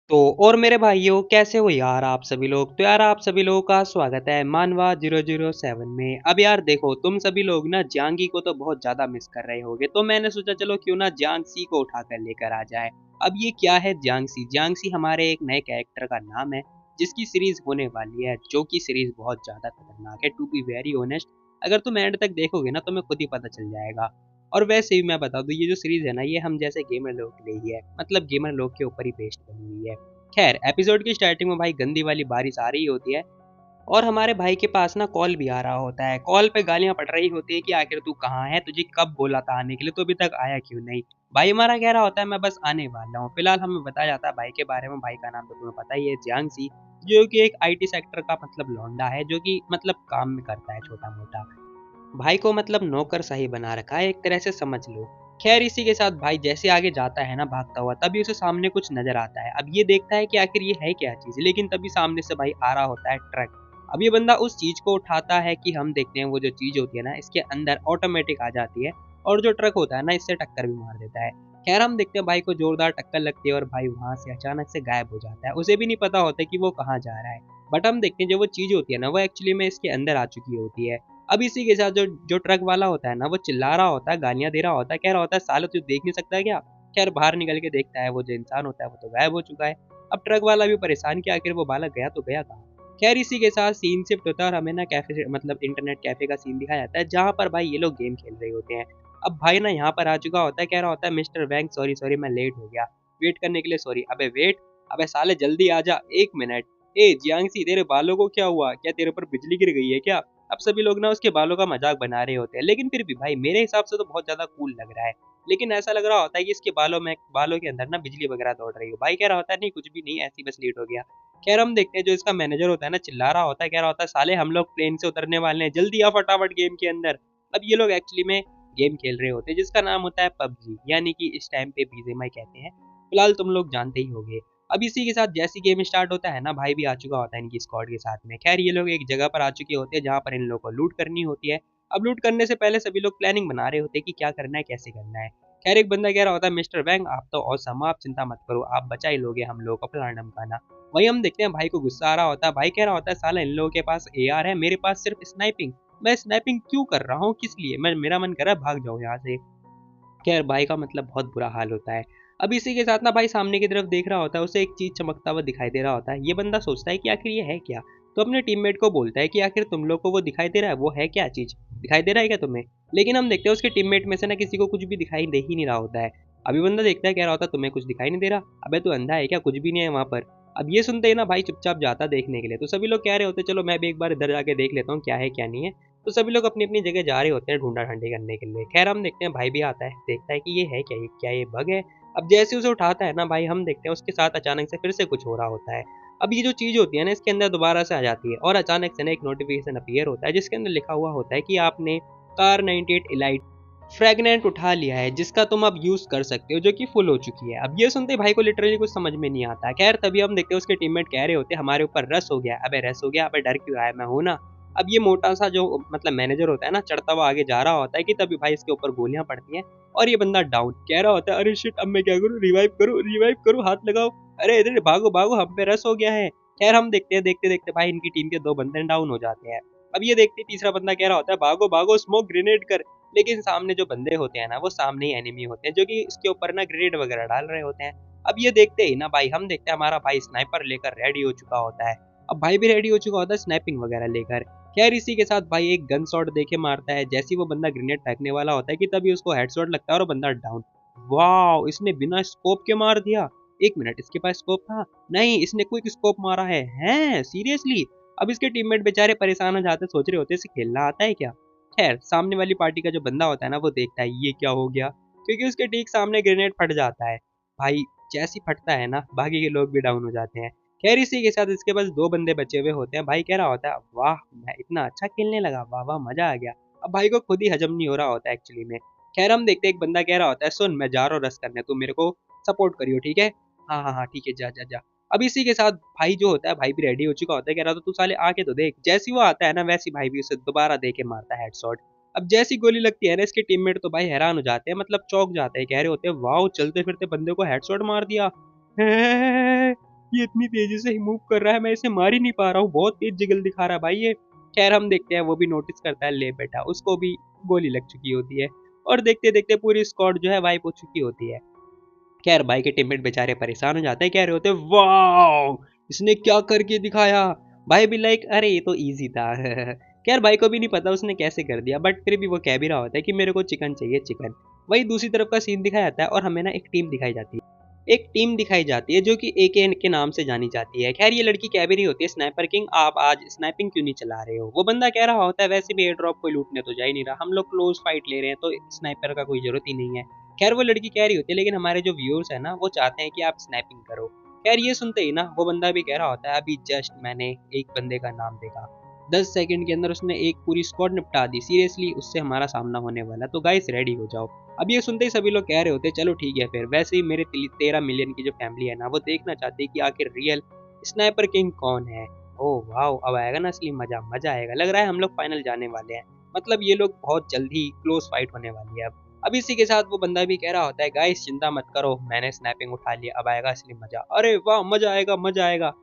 तो और मेरे भाइयों कैसे हो यार आप सभी लोग। तो यार आप सभी लोगों का स्वागत है मानवा 007 में। अब यार देखो तुम सभी लोग ना जियांगी को तो बहुत ज्यादा मिस कर रहे होगे, तो मैंने सोचा चलो क्यों ना जियांगसी को उठाकर लेकर आ जाए। अब ये क्या है जियांगसी? जियांगसी हमारे एक नए कैरेक्टर का नाम है जिसकी सीरीज होने वाली है, जो कि सीरीज बहुत ज्यादा खतरनाक है टू बी वेरी ऑनेस्ट। अगर तुम एंड तक देखोगे ना तुम्हें खुद ही पता चल जाएगा। और वैसे भी मैं बता दूं ये जो सीरीज है ना ये हम जैसे गेमर लोग के लिए ही है, मतलब गेमर लोग के ऊपर ही बेस्ड बनी हुई है। खैर एपिसोड की स्टार्टिंग में भाई गंदी वाली बारिश आ रही होती है और हमारे भाई के पास ना कॉल भी आ रहा होता है। कॉल पे गालियां पड़ रही होती है कि आखिर तू कहाँ है, तुझे कब बोला था आने के लिए, तो अभी तक आया क्यों नहीं। भाई हमारा कह रहा होता है मैं बस आने वाला हूँ। फिलहाल हमें बताया जाता है भाई के बारे में। भाई का नाम तो तुम्हें पता ही है, जियांगसी, जो कि एक आईटी सेक्टर का मतलब लौंडा है, जो कि मतलब काम में करता है छोटा मोटा। भाई को मतलब नौकरशाही बना रखा है एक तरह से समझ लो। खैर इसी के साथ भाई जैसे आगे जाता है ना भागता हुआ, तभी उसे सामने कुछ नजर आता है। अब ये देखता है कि आखिर ये है क्या चीज, लेकिन तभी सामने से भाई आ रहा होता है ट्रक। अब ये बंदा उस चीज को उठाता है कि हम देखते हैं वो जो चीज होती है ना इसके अंदर ऑटोमेटिक आ जाती है और जो ट्रक होता है ना इससे टक्कर भी मार देता है। खैर हम देखते हैं भाई को जोरदार टक्कर लगती है और भाई वहां से अचानक से गायब हो जाता है। उसे भी नहीं पता होता कि वो कहाँ जा रहा है। बट हम देखते हैं जो वो चीज होती है ना वो एक्चुअली में इसके अंदर आ चुकी होती है। अब इसी के साथ जो जो ट्रक वाला होता है ना वो चिल्ला रहा होता है, गालियां दे रहा होता है, कह रहा होता है साले तू देख नहीं सकता है क्या। खैर बाहर निकल के देखता है वो जो इंसान होता है वो तो गायब हो चुका है। अब ट्रक वाला भी परेशान कि आखिर वो बालक गया तो गया कहाँ। खैर इसी के साथ सीन शिफ्ट होता है और हमें ना कैफे से मतलब इंटरनेट कैफे का सीन दिखाया जाता है जहाँ पर भाई ये लोग गेम खेल रहे होते हैं। अब भाई ना यहाँ पर आ चुका होता है, कह रहा होता है मिस्टर वैंग सॉरी सॉरी मैं लेट हो गया, वेट करने के लिए सॉरी। अबे वेट, अबे साले जल्दी आ जा, एक मिनट। ए जियांगसी तेरे बालों को क्या हुआ, क्या तेरे ऊपर बिजली गिर गई है क्या। अब सभी लोग ना उसके बालों का मजाक बना रहे होते हैं, लेकिन फिर भी भाई मेरे हिसाब से तो बहुत ज्यादा कूल लग रहा है। लेकिन ऐसा लग रहा होता है कि इसके बालों के अंदर ना बिजली वगैरह दौड़ रही हो। भाई कह रहा होता है नहीं कुछ भी नहीं, ऐसी बस लेट हो गया। खैर हम देखते हैं जो इसका मैनेजर होता है ना चिल्ला रहा होता है, कह रहा होता है साले हम लोग प्लेन से उतरने वाले हैं, जल्दी आ फटाफट गेम के अंदर। अब ये लोग एक्चुअली में गेम खेल रहे होते हैं जिसका नाम होता है पबजी, यानी कि इस टाइम पे बीजीएमआई कहते हैं। फिलहाल तुम लोग जानते ही होंगे। अब इसी के साथ जैसी गेम स्टार्ट होता है ना भाई भी आ चुका होता है इनकी स्क्वाड के साथ में। खैर ये लोग एक जगह पर आ चुके होते हैं जहाँ पर इन लोगों को लूट करनी होती है। अब लूट करने से पहले सभी लोग प्लानिंग बना रहे होते हैं कि क्या करना है कैसे करना है। खैर एक बंदा कह रहा होता है मिस्टर वैंग आप तो औसम, आप चिंता मत करो, आप बचा ही लोगे हम लोग को फलाना ढमकाना। वही हम देखते हैं भाई को गुस्सा आ रहा होता है। भाई कह रहा होता है साला इन लोगों के पास एआर है, मेरे पास सिर्फ स्नाइपिंग। मैं स्नाइपिंग क्यों कर रहा हूँ, किस लिए, मैं मेरा मन कर रहा है भाग जाऊँ यहाँ से। खैर भाई का मतलब बहुत बुरा हाल होता है। अब इसी के साथ ना भाई सामने की तरफ देख रहा होता है, उसे एक चीज चमकता हुआ दिखाई दे रहा होता है। ये बंदा सोचता है कि आखिर ये है क्या, तो अपने टीममेट को बोलता है कि आखिर तुम लोग को वो दिखाई दे रहा है, वो है क्या चीज, दिखाई दे रहा है क्या तुम्हें। लेकिन हम देखते हैं उसके टीममेट में से ना किसी को कुछ भी दिखाई दे ही नहीं रहा होता है। अभी बंदा देखता है, कह रहा होता है तुम्हें कुछ दिखाई नहीं दे रहा, अबे तू अंधा है क्या, कुछ भी नहीं है वहां पर। अब ये सुनते ही ना भाई चुपचाप जाता देखने के लिए। तो सभी लोग कह रहे होते चलो मैं भी एक बार इधर जाके देख लेता हूँ क्या है क्या नहीं है। तो सभी लोग अपनी अपनी जगह जा रहे होते हैं ढूंढा ढूंढी करने के लिए। खैर हम देखते हैं भाई भी आता है, देखता है कि ये है क्या, ये क्या ये बग है। अब जैसे उसे उठाता है ना भाई हम देखते हैं उसके साथ अचानक से फिर से कुछ हो रहा होता है। अब ये जो चीज होती है ना इसके अंदर दोबारा से आ जाती है और अचानक से ना एक नोटिफिकेशन अपीयर होता है जिसके अंदर लिखा हुआ होता है कि आपने कार 98 इलाइट फ्रेगनेंट उठा लिया है जिसका तुम अब यूज कर सकते हो, जो कि फुल हो चुकी है। अब ये सुनते ही भाई को लिटरली कुछ समझ में नहीं आता। खैर तभी हम देखते हैं उसके टीममेट कह रहे होते हैं हमारे ऊपर रस हो गया। अबे रस हो गया, अबे डर क्यों रहा है, मैं हूं ना। अब ये मोटा सा जो मतलब मैनेजर होता है ना चढ़ता हुआ आगे जा रहा होता है कि तभी भाई इसके ऊपर गोलियां पड़ती हैं और ये बंदा डाउन कह रहा होता है अरे शिट अब मैं क्या करूं, रिवाइव करूं, हाथ लगाओ, अरे इधर भागो भागो हम पे रस हो गया है। खैर हम देखते हैं देखते देखते भाई इनकी टीम के दो बंदे डाउन हो जाते हैं। अब ये देखते तीसरा बंदा कह रहा होता है भागो भागो स्मोक ग्रेनेड कर। लेकिन सामने जो बंदे होते हैं ना वो सामने ही एनिमी होते हैं जो कि इसके ऊपर ना ग्रेनेड वगैरह डाल रहे होते हैं। अब ये देखते ही ना भाई हम देखते हैं हमारा भाई स्नाइपर लेकर रेडी हो चुका होता है। अब भाई भी रेडी हो चुका होता है स्नाइपिंग वगैरह लेकर। खैर इसी के साथ भाई एक गन शॉट देके मारता है, जैसे ही वो बंदा ग्रेनेड फेंकने वाला होता है कि तभी उसको हेडशॉट लगता है और वो बंदा डाउन। वाह इसने बिना स्कोप के मार दिया। एक मिनट इसके पास स्कोप था, नहीं इसने क्विक स्कोप मारा है, हैं सीरियसली। अब इसके टीममेट बेचारे परेशान हो जाते, सोच रहे होते इसे खेलना आता है क्या। खैर सामने वाली पार्टी का जो बंदा होता है ना वो देखता है ये क्या हो गया, क्योंकि उसके ठीक सामने ग्रेनेड फट जाता है। भाई जैसे ही फटता है ना बाकी के लोग भी डाउन हो जाते हैं। खैर इसी के साथ इसके पास दो बंदे बचे हुए होते हैं। भाई कह रहा होता है वाह मैं इतना अच्छा खेलने लगा, वाह वाह मजा आ गया। अब भाई को खुद ही हजम नहीं हो रहा होता एक्चुअली में। खैर हम देखते हैं एक बंदा कह रहा होता है सुन मैं जा रहा हूँ रस करने, तू मेरे को सपोर्ट करियो ठीक है। हाँ हाँ हाँ ठीक है जा जा जा। अब इसी के साथ भाई जो होता है भाई भी रेडी हो चुका होता है, कह रहा था तू साले आके तो देख। जैसी वो आता है ना वैसी भाई भी उसे दोबारा दे के मारता है हेडशॉट। अब जैसी गोली लगती है ना इसके टीममेट तो भाई हैरान हो जाते हैं, मतलब चौंक जाते हैं, कह रहे होते हैं वाओ चलते फिरते बंदे को हेडशॉट मार दिया। ये इतनी तेजी से मूव कर रहा है, मैं इसे मार ही नहीं पा रहा हूँ, बहुत तेज जिगल दिखा रहा है भाई ये। खैर हम देखते हैं वो भी नोटिस करता है, ले बेटा, उसको भी गोली लग चुकी होती है और देखते देखते पूरी स्क्वाड जो है वाइप हो चुकी होती है। खैर भाई के टीममेट बेचारे परेशान हो जाते हैं, कह रहे होते हैं वाह इसने क्या करके दिखाया। भाई भी लाइक अरे ये तो इजी था। खैर भाई को भी नहीं पता उसने कैसे कर दिया, बट फिर भी वो कह भी रहा होता है कि मेरे को चिकन चाहिए चिकन। वही दूसरी तरफ का सीन दिखाया जाता है और हमें ना एक टीम दिखाई जाती है जो कि एके के नाम से जानी जाती है। खैर ये लड़की कह भी रही होती है, स्नाइपर किंग आप आज स्नाइपिंग क्यों नहीं चला रहे हो। वो बंदा कह रहा होता है वैसे भी एयर ड्रॉप कोई लूटने तो जा ही नहीं रहा, हम लोग क्लोज फाइट ले रहे हैं तो स्नाइपर का कोई जरूरत ही नहीं है। खैर वो लड़की कह रही होती है लेकिन हमारे जो व्यूअर्स है ना वो चाहते हैं कि आप स्नैपिंग करो। खैर ये सुनते ही ना वो बंदा भी कह रहा होता है अभी जस्ट मैंने एक बंदे का नाम देखा, 10 सेकंड के अंदर उसने एक पूरी स्क्वाड निपटा दी, सीरियसली उससे हमारा सामना होने वाला, तो गाइस रेडी हो जाओ। अब ये सुनते ही सभी लोग कह रहे होते चलो ठीक है फिर। वैसे ही मेरे 13 मिलियन की जो फैमिली है ना वो देखना चाहती है कि आखिर रियल स्नाइपर किंग कौन है। ओह वाओ अब आएगा ना असली मजा, मजा आएगा। लग रहा है हम लोग फाइनल जाने वाले हैं, मतलब ये लोग बहुत जल्दी क्लोज फाइट होने वाली है अब इसी के साथ वो बंदा भी कह रहा होता है गाइस चिंता मत करो मैंने स्नैपिंग उठा लिया, अब आएगा असली मजा। अरे वाह मजा आएगा मजा आएगा।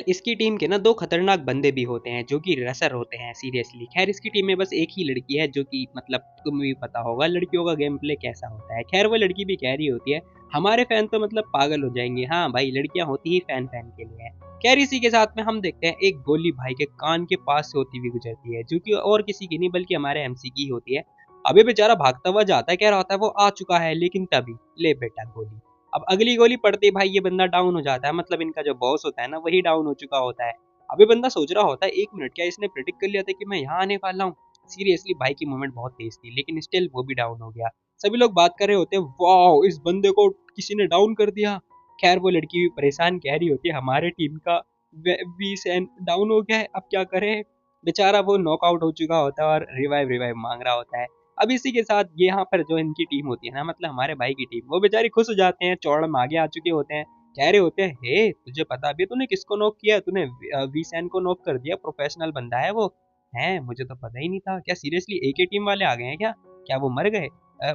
इसकी टीम के ना दो खतरनाक बंदे भी होते हैं जो कि रेसर होते हैं सीरियसली। खैर इसकी टीम में बस एक ही लड़की है जो कि मतलब तुम्हें भी पता होगा लड़कियों का गेम प्ले कैसा होता है। खैर वो लड़की भी कह रही होती है हमारे फैन तो मतलब पागल हो जाएंगे, हाँ भाई लड़कियां होती ही फैन फैन के लिए है। खैर इसी के साथ में हम देखते हैं एक गोली भाई के कान के पास से होती हुई गुजरती है जो कि और किसी की नहीं बल्कि हमारे एमसी की होती है। अभी बेचारा भागता हुआ जाता है, कह रहा होता है वो आ चुका है, लेकिन तभी ले बेटा गोली। अब अगली गोली पड़ते ही भाई ये बंदा डाउन हो जाता है, मतलब इनका जो बॉस होता है ना वही डाउन हो चुका होता है। अभी बंदा सोच रहा होता है 1 मिनट क्या इसने प्रेडिक्ट कर लिया था कि मैं यहाँ आने वाला हूँ। सीरियसली भाई की मूवमेंट बहुत तेज थी लेकिन स्टिल वो भी डाउन हो गया। सभी लोग बात कर रहे होते हैं वाओ इस बंदे को किसी ने डाउन कर दिया। खैर वो लड़की भी परेशान कह रही होती है हमारे टीम का वी डाउन हो गया है, अब क्या करें। बेचारा वो नॉकआउट हो चुका होता है और रिवाइव रिवाइव मांग रहा होता है। अब इसी के साथ ये यहाँ पर जो इनकी टीम होती है ना मतलब हमारे भाई की टीम, वो बेचारे खुश हो जाते हैं, चौड़ में आगे आ चुके होते हैं। कह रहे होते हैं हे तुझे पता भी है तूने किसको नॉक किया, तूने वीसैन को नॉक कर दिया, प्रोफेशनल बंदा है वो। है मुझे तो पता ही नहीं था, क्या सीरियसली एक ही टीम वाले आ गए हैं क्या, क्या वो मर गए।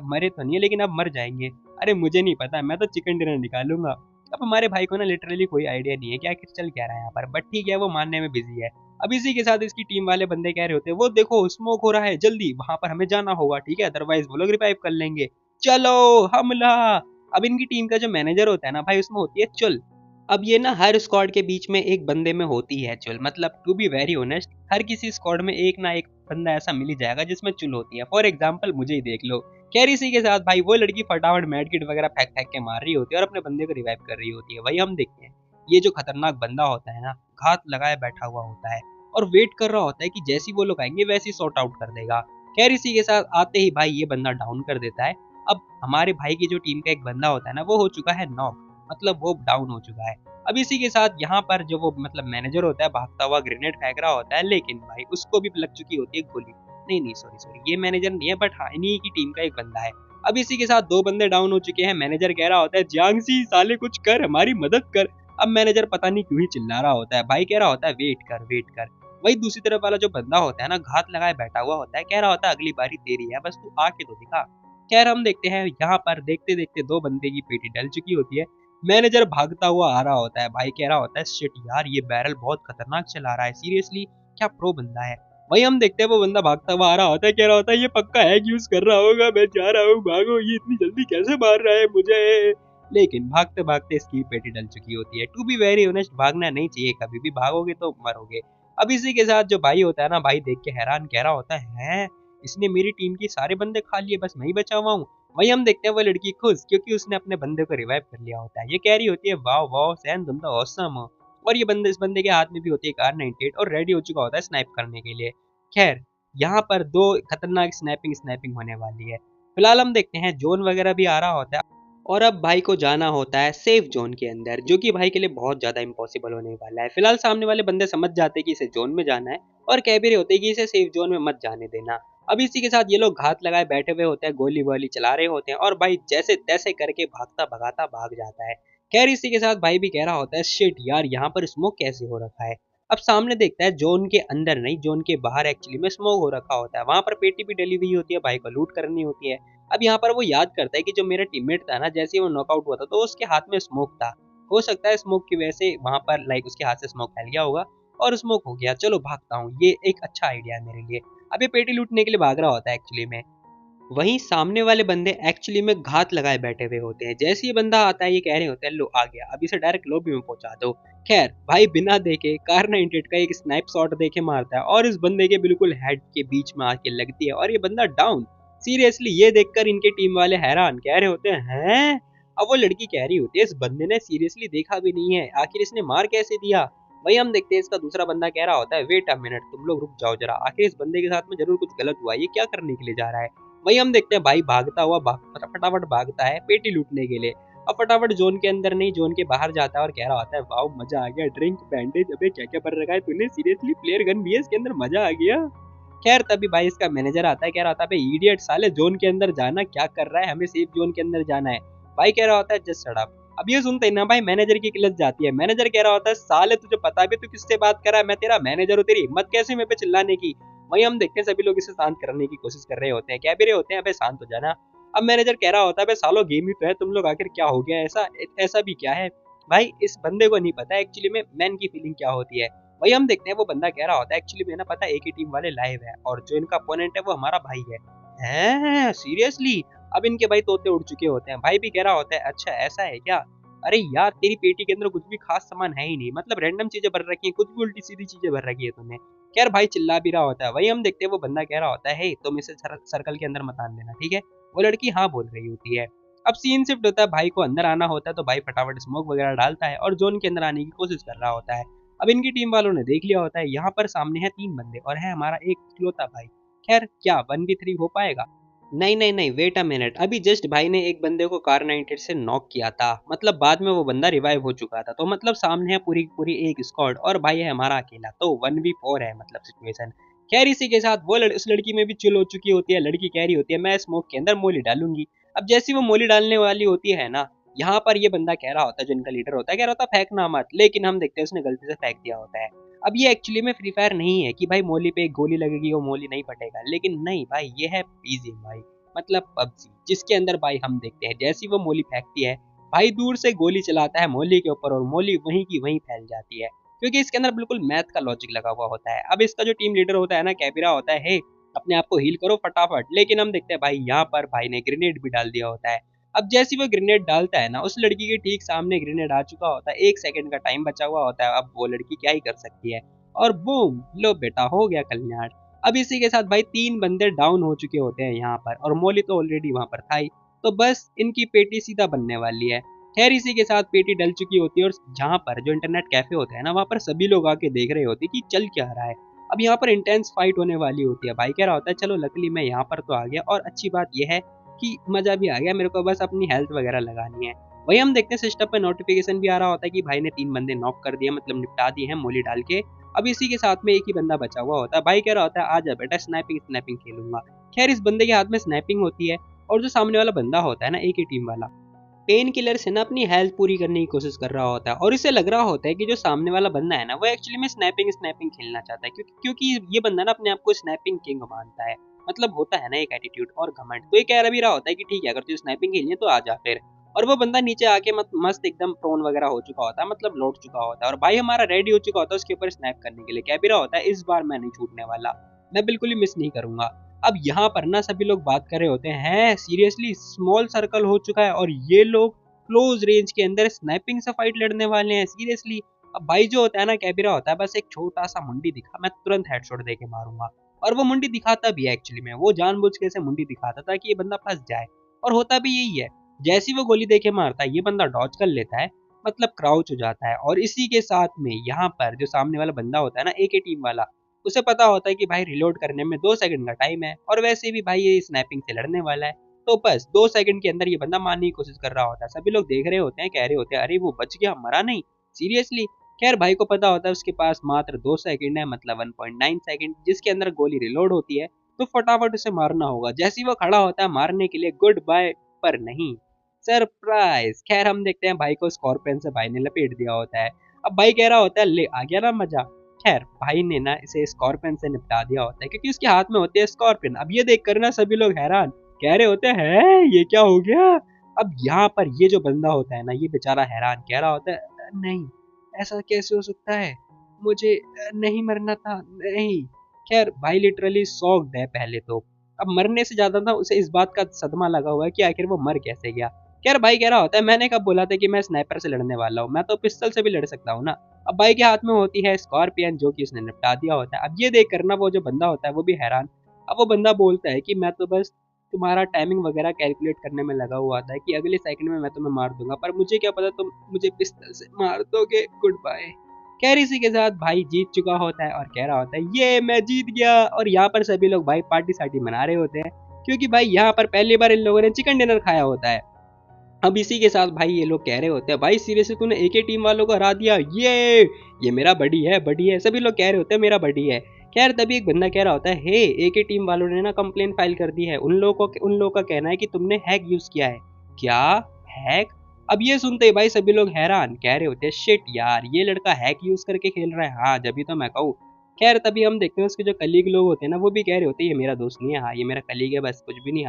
मरे तो नहीं है लेकिन अब मर जाएंगे। अरे मुझे नहीं पता, मैं तो चिकन डिनर निकालूंगा। अब हमारे भाई को ना लिटरली कोई आइडिया नहीं है कि आखिर चल क्या रहा है यहाँ पर, बट ठीक है वो मानने में बिजी है। अब इसी के साथ इसकी टीम वाले बंदे कह रहे होते हैं वो देखो स्मोक हो रहा है, जल्दी वहां पर हमें जाना होगा, ठीक है अदरवाइज वो लोग रिवाइव कर लेंगे, चलो हमला। अब इनकी टीम का जो मैनेजर होता है ना भाई उसमें होती है चुल। अब ये ना हर स्क्वाड के बीच में एक बंदे में होती है चुल, मतलब टू बी वेरी ऑनेस्ट हर किसी स्क्वाड में एक ना एक बंदा ऐसा मिल ही जाएगा जिसमें चुल होती है। फॉर एग्जाम्पल मुझे ही देख लो। खैर इसी के साथ भाई वो लड़की फटाफट मेड किट वगैरह फेंक फेंक के मार रही होती है और अपने बंदे को रिवाइव कर रही होती है। वही हम देखते हैं ये जो खतरनाक बंदा होता है ना घात लगाए बैठा हुआ होता है और वेट कर रहा होता है कि जैसी वो लोग आएंगे वैसे ही सॉर्ट आउट कर देगा। खैर इसी के साथ आते ही भाई ये बंदा डाउन कर देता है। अब हमारे भाई की जो टीम का एक बंदा होता है ना वो हो चुका है नॉक, मतलब वो डाउन हो चुका है। अब इसी के साथ यहाँ पर जो वो मतलब मैनेजर होता है भागता हुआ ग्रेनेड फेंक रहा होता है, लेकिन भाई उसको भी लग चुकी होती है गोली। नहीं नहीं सॉरी सॉरी ये मैनेजर नहीं है, बट हाँ इन्हीं की टीम का एक बंदा है। अब इसी के साथ दो बंदे डाउन हो चुके हैं। मैनेजर कह रहा होता है जियांगसी साले कुछ कर हमारी मदद कर। अब मैनेजर पता नहीं क्यों ही चिल्ला रहा होता है, भाई कह रहा होता है वेट कर वेट कर। वही दूसरी तरफ वाला जो बंदा होता है ना घात लगाए बैठा हुआ होता है, कह रहा होता है अगली बारी तेरी है बस तू आके तो दिखा। खैर हम देखते हैं यहाँ पर देखते देखते दो बंदे की पेटी डल चुकी होती है। मैनेजर भागता हुआ आ रहा होता है, भाई कह रहा होता है शिट यार ये बैरल बहुत खतरनाक चला रहा है, सीरियसली क्या प्रो बंदा है। वही हम देखते हैं वो बंदा भागता हुआ आ रहा होता है, कह रहा होता है ये पक्का हैक यूज कर रहा होगा, मैं जा रहा हूँ भागो, ये इतनी जल्दी कैसे मार रहा है मुझे। लेकिन भागते भागते इसकी पेटी डल चुकी होती है। टू बी वेरी ऑनेस्ट भागना नहीं चाहिए, कभी भी भागोगे तो मरोगे। अब इसी के साथ जो भाई होता है ना भाई देख के हैरान कह रहा होता है इसने मेरी टीम के सारे बंदे खा लिए बस मैं ही बचा हुआ हूँ। वही हम देखते हैं वो लड़की खुश क्योंकि उसने अपने बंदे को रिवाइव कर लिया होता है। ये कह रही होती है वाह वाह सैन तुम तो ऑसम हो। और ये बंदे इस बंदे के हाथ में भी होती है कार 98 और रेडी हो चुका होता है स्नाइप करने के लिए। खैर यहाँ पर दो खतरनाक स्नैपिंग स्नैपिंग होने वाली है। फिलहाल हम देखते हैं जोन वगैरह भी आ रहा होता है और अब भाई को जाना होता है सेफ जोन के अंदर, जो कि भाई के लिए बहुत ज्यादा इंपॉसिबल होने वाला है। फिलहाल सामने वाले बंदे समझ जाते हैं कि इसे जोन में जाना है और कह भी रहे होते हैं कि इसे सेफ जोन में मत जाने देना। अब इसी के साथ ये लोग घात लगाए बैठे हुए होते हैं, गोली वोली चला रहे होते हैं और भाई जैसे तैसे करके भागता भगाता भाग जाता है। खैर इसी के साथ भाई भी कह रहा होता है शिट यार यहाँ पर स्मोक कैसे हो रखा है। अब सामने देखता है जोन के अंदर नहीं जोन के बाहर एक्चुअली में स्मोक हो रखा होता है, वहां पर पेटी भी डली हुई होती है, भाई को लूट करनी होती है। अब यहाँ पर वो याद करता है कि जो मेरा टीममेट था ना जैसे ही वो नॉकआउट हुआ था तो उसके हाथ में स्मोक था। हो सकता है स्मोक की वजह से वहां पर लाइक उसके हाथ से स्मोक फैल गया होगा और स्मोक हो गया। चलो भागता हूँ, ये एक अच्छा आइडिया है मेरे लिए। अब ये पेटी लूटने के लिए भाग रहा होता है एक्चुअली में। वहीं सामने वाले बंदे एक्चुअली में घात लगाए बैठे हुए होते हैं। जैसे ही बंदा आता है ये कह रहे होते हैं लो आ गया, अब इसे डायरेक्ट लॉबी में पहुंचा दो। खैर भाई बिना देखे कार 98 का एक स्नाइप शॉट देके मारता है और इस बंदे के बिल्कुल हेड के बीच में आके लगती है और ये बंदा डाउन। सीरियसली ये देखकर इनके टीम वाले हैरान, कह रहे होते हैं। अब वो लड़की कह रही होती है इस बंदे ने सीरियसली देखा भी नहीं है, आखिर इसने मार कैसे दिया। वही हम देखते हैं इसका दूसरा बंदा कह रहा होता है वेट अ मिनट, तुम लोग रुक जाओ जरा, आखिर इस बंदे के साथ में जरूर कुछ गलत हुआ, ये क्या करने के लिए जा रहा है। वही हम देखते हैं भाई भागता हुआ फटाफट भागता है पेटी लूटने के लिए। अब फटाफट जोन के अंदर नहीं जोन के बाहर जाता है और कह रहा होता है वाओ मजा आ गया, ड्रिंक बैंडेज, अबे क्या क्या भर रखा है तूने, सीरियसली प्लेयर गन भी है इसके अंदर, मजा आ गया। खैर तभी भाई इसका मैनेजर आता है, कह रहा होता है इडियट साले, जोन के अंदर जाना क्या कर रहा है, हमें सेफ जोन के अंदर जाना है। भाई कह रहा होता है जस्ट शट अप। अब ये सुनते ही ना भाई मैनेजर की किलत जाती है। मैनेजर कह रहा होता है साले तुझे पता भी तू किससे बात कर रहा है, मैं तेरा मैनेजर हूँ, तेरी हिम्मत कैसे मेरे पे चिल्लाने की। वही हम देखते हैं सभी लोग इसे शांत करने की कोशिश कर रहे होते हैं, कह भी रहे होते हैं अबे शांत हो जाना। अब मैनेजर कह रहा होता है सालो गेम ही तो है, तुम लोग आखिर क्या हो गया, ऐसा ऐसा भी क्या है। भाई इस बंदे को नहीं पता एक्चुअली में मैन की फीलिंग क्या होती है। वही हम देखते हैं वो बंदा कह रहा होता है एक्चुअली में ना पता एक ही टीम वाले लाइव है और जो इनका अपोनेंट है वो हमारा भाई है। हैं सीरियसली। अब इनके भाई तोते उड़ चुके होते हैं। भाई भी कह रहा होता है अच्छा ऐसा है क्या। अरे यार तेरी पेटी के अंदर कुछ भी खास सामान है ही नहीं, मतलब रैंडम चीजें भर रखी हैं, कुछ भी उल्टी सीधी चीजें भर रखी है तूने। खैर भाई चिल्ला भी रहा होता है। वही हम देखते हैं वो बंदा कह रहा होता है हे तुम इसे सर्कल के अंदर मत आने देना ठीक है। वो लड़की हाँ बोल रही होती है। अब सीन शिफ्ट होता है, भाई को अंदर आना होता है तो भाई फटाफट स्मोक वगैरह डालता है और जोन के अंदर आने की कोशिश कर रहा होता है। अब इनकी टीम वालों ने देख लिया होता है यहाँ पर सामने है 3 बंदे और है हमारा एक इकलौता भाई। खैर क्या 1v3 हो पाएगा। नहीं नहीं नहीं वेट अ मिनट, अभी जस्ट भाई ने एक बंदे को कार 98 से नॉक किया था, मतलब बाद में वो बंदा रिवाइव हो चुका था, तो मतलब सामने है पूरी पूरी एक स्क्वाड और भाई है हमारा अकेला, तो 1v4 है मतलब सिचुएशन। खैर इसी के साथ वो उस लड़की में भी चिल हो चुकी होती है। लड़की कह रही होती है मैं स्मोक के अंदर मोली डालूंगी। अब जैसी वो मोली डालने वाली होती है ना, यहाँ पर ये बंदा कह रहा होता है जो इनका लीडर होता है, कह रहा होता है फेंकना मत, लेकिन हम देखते हैं उसने गलती से फेंक दिया होता है। अब ये एक्चुअली में फ्री फायर नहीं है कि भाई मोली पे एक गोली लगेगी वो मोली नहीं फटेगा, लेकिन नहीं भाई ये है पीजी भाई, मतलब पबजी, जिसके अंदर भाई हम देखते हैं जैसी वो मोली फेंकती है भाई दूर से गोली चलाता है मोली के ऊपर और मोली वहीं की वहीं फैल जाती है, क्योंकि इसके अंदर बिल्कुल मैथ का लॉजिक लगा हुआ होता है। अब इसका जो टीम लीडर होता है ना कैबिरा होता है हे अपने आप को हील करो फटाफट, लेकिन हम देखते हैं भाई यहाँ पर भाई ने ग्रेनेड भी डाल दिया होता है। अब जैसी वो ग्रेनेड डालता है ना उस लड़की के ठीक सामने ग्रेनेड आ चुका होता है, 1 सेकंड का टाइम बचा हुआ होता है, अब वो लड़की क्या ही कर सकती है। और बूम लो बेटा हो गया कल्याण। अब इसी के साथ भाई 3 बंदे डाउन हो चुके होते हैं यहाँ पर और मोली तो ऑलरेडी वहां पर था ही, तो बस इनकी पेटी सीधा बनने वाली है। खैर इसी के साथ पेटी डल चुकी होती है और जहाँ पर जो इंटरनेट कैफे होता है ना वहाँ पर सभी लोग आके देख रहे होते हैं कि चल क्या रहा है। अब यहाँ पर इंटेंस फाइट होने वाली होती है। भाई कह रहा होता है चलो लकली मैं यहाँ पर तो आ गया और अच्छी बात यह है कि मजा भी आ गया, मेरे को बस अपनी हेल्थ वगैरह लगानी है। वही हम देखते हैं सिस्टम पे नोटिफिकेशन भी आ रहा होता है कि भाई ने 3 बंदे नॉक कर दिए, मतलब निपटा दिए हैं मोली डाल के। अब इसी के साथ में एक ही बंदा बचा हुआ होता है। भाई कह रहा होता है आजा बेटा स्नैपिंग स्नैपिंग खेलूंगा। खैर इस बंदे के हाथ में स्नैपिंग होती है और जो सामने वाला बंदा होता है ना एक ही टीम वाला पेन किलर से ना अपनी हेल्थ पूरी करने की कोशिश कर रहा होता है और इसे लग रहा होता है कि जो सामने वाला बंदा है ना वो एक्चुअली में स्नैपिंग स्नैपिंग खेलना चाहता है, क्योंकि ये बंदा ना अपने आप को स्नैपिंग किंग मानता है, मतलब होता है ना एक एटीट्यूड और घमंड, तो ये कह भी रहा होता है कि ठीक है अगर तुझे स्नैपिंग खेलनी है तो आ जा फिर। और वो बंदा नीचे आके मस्त एकदम प्रोन वगैरह हो चुका होता है, मतलब लौट चुका होता है और भाई हमारा रेडी हो चुका होता है उसके ऊपर स्नैप करने के लिए। कह भी रहा होता है इस बार मैं नहीं छूटने वाला, मैं बिल्कुल ही मिस नहीं करूंगा। अब यहाँ पर ना सभी लोग बात कर रहे होते हैं सीरियसली स्मॉल सर्कल हो चुका है और ये लोग क्लोज रेंज के अंदर स्नाइपिंग से फाइट लड़ने वाले हैं सीरियसली। अब भाई जो होता है ना कैबिरा होता है बस एक छोटा सा मुंडी दिखा मैं तुरंत हेडशॉट दे के मारूंगा, और वो मुंडी दिखाता भी है एक्चुअली में, वो जानबूझ के ऐसे मुंडी दिखाता था कि ये बंदा फंस जाए, और होता भी यही है। जैसी वो गोली देके मारता है ये बंदा डॉज कर लेता है, मतलब क्राउच हो जाता है, और इसी के साथ में यहाँ पर जो सामने वाला बंदा होता है ना एक ही टीम वाला, उसे पता होता है कि भाई रिलोड करने में 2 सेकंड का टाइम है और वैसे भी भाई ये स्नैपिंग से लड़ने वाला है, तो बस 2 सेकंड के अंदर ये बंदा मारने की कोशिश कर रहा होता है। सभी लोग देख रहे होते हैं कह रहे होते हैं अरे वो बच गया मरा नहीं सीरियसली। खैर भाई को पता होता है उसके पास मात्र 2 सेकंड है, मतलब 1.9 सेकंड जिसके अंदर गोली रिलोड होती है, तो फटाफट उसे मारना होगा। जैसे ही वो खड़ा होता है मारने के लिए गुड बाय, पर नहीं सरप्राइज। खैर हम देखते हैं भाई को स्कॉर्पियन से भाई ने लपेट दिया होता है। अब भाई कह रहा होता है ले आ गया ना मजा। खैर भाई ने ना इसे स्कॉर्पियन से निपटा दिया होता है क्योंकि उसके हाथ में होती है स्कॉर्पियन। अब ये देख कर ना सभी लोग हैरान, कह रहे होते हैं ये क्या हो गया। अब यहाँ पर ये जो बंदा होता है ना, ये बेचारा हैरान कह रहा होता है नहीं, ऐसा कैसे हो सकता है, मुझे नहीं मरना था, नहीं। खैर भाई लिटरली शॉक्ड है पहले तो। अब मरने से ज्यादा ना उसे इस बात का सदमा लगा हुआ है कि आखिर वो मर कैसे गया। खैर भाई कह रहा होता है मैंने कब बोला था कि मैं स्नाइपर से लड़ने वाला हूँ, मैं तो पिस्टल से भी लड़ सकता हूँ ना। अब भाई के हाथ में होती है स्कॉर्पियन जो कि उसने निपटा दिया होता है। अब ये देख कर ना वो जो बंदा होता है वो भी हैरान। अब वो बंदा बोलता है कि मैं तो बस तुम्हारा टाइमिंग वगैरह कैलकुलेट करने में लगा हुआ था कि अगले सेकंड में मैं तुम्हें मार दूंगा, पर मुझे क्या पता तुम मुझे पिस्तल से मार दोगे, गुड बाय। खैर इसी के साथ भाई जीत चुका होता है और कह रहा होता है ये मैं जीत गया। और यहाँ पर सभी लोग भाई पार्टी सार्टी मना रहे होते हैं, क्योंकि भाई यहाँ पर पहली बार इन लोगों ने चिकन डिनर खाया होता है। अब इसी के साथ भाई ये लोग कह रहे होते हैं भाई सीरियसली तूने एक ही टीम वालों को हरा दिया, ये मेरा बडी है, बडी है, सभी लोग कह रहे होते हैं मेरा बडी है। खैर तभी एक बंदा कह रहा होता है हे, एक ही टीम वालों ने ना कंप्लेन फाइल कर दी है, उन लोगों का कहना है कि तुमने हैक यूज किया है। क्या, हैक? अब ये सुनते ही भाई सभी लोग हैरान कह रहे होते हैं शिट यार, ये लड़का हैक यूज करके खेल रहा है, हाँ जब भी तो मैं कहूँ। खैर तभी हम देखते हैं उसके जो कलीग लोग होते हैं ना वो भी कह रहे होते हैं ये मेरा दोस्त नहीं है, हाँ ये मेरा कलीग है, बस कुछ भी नहीं,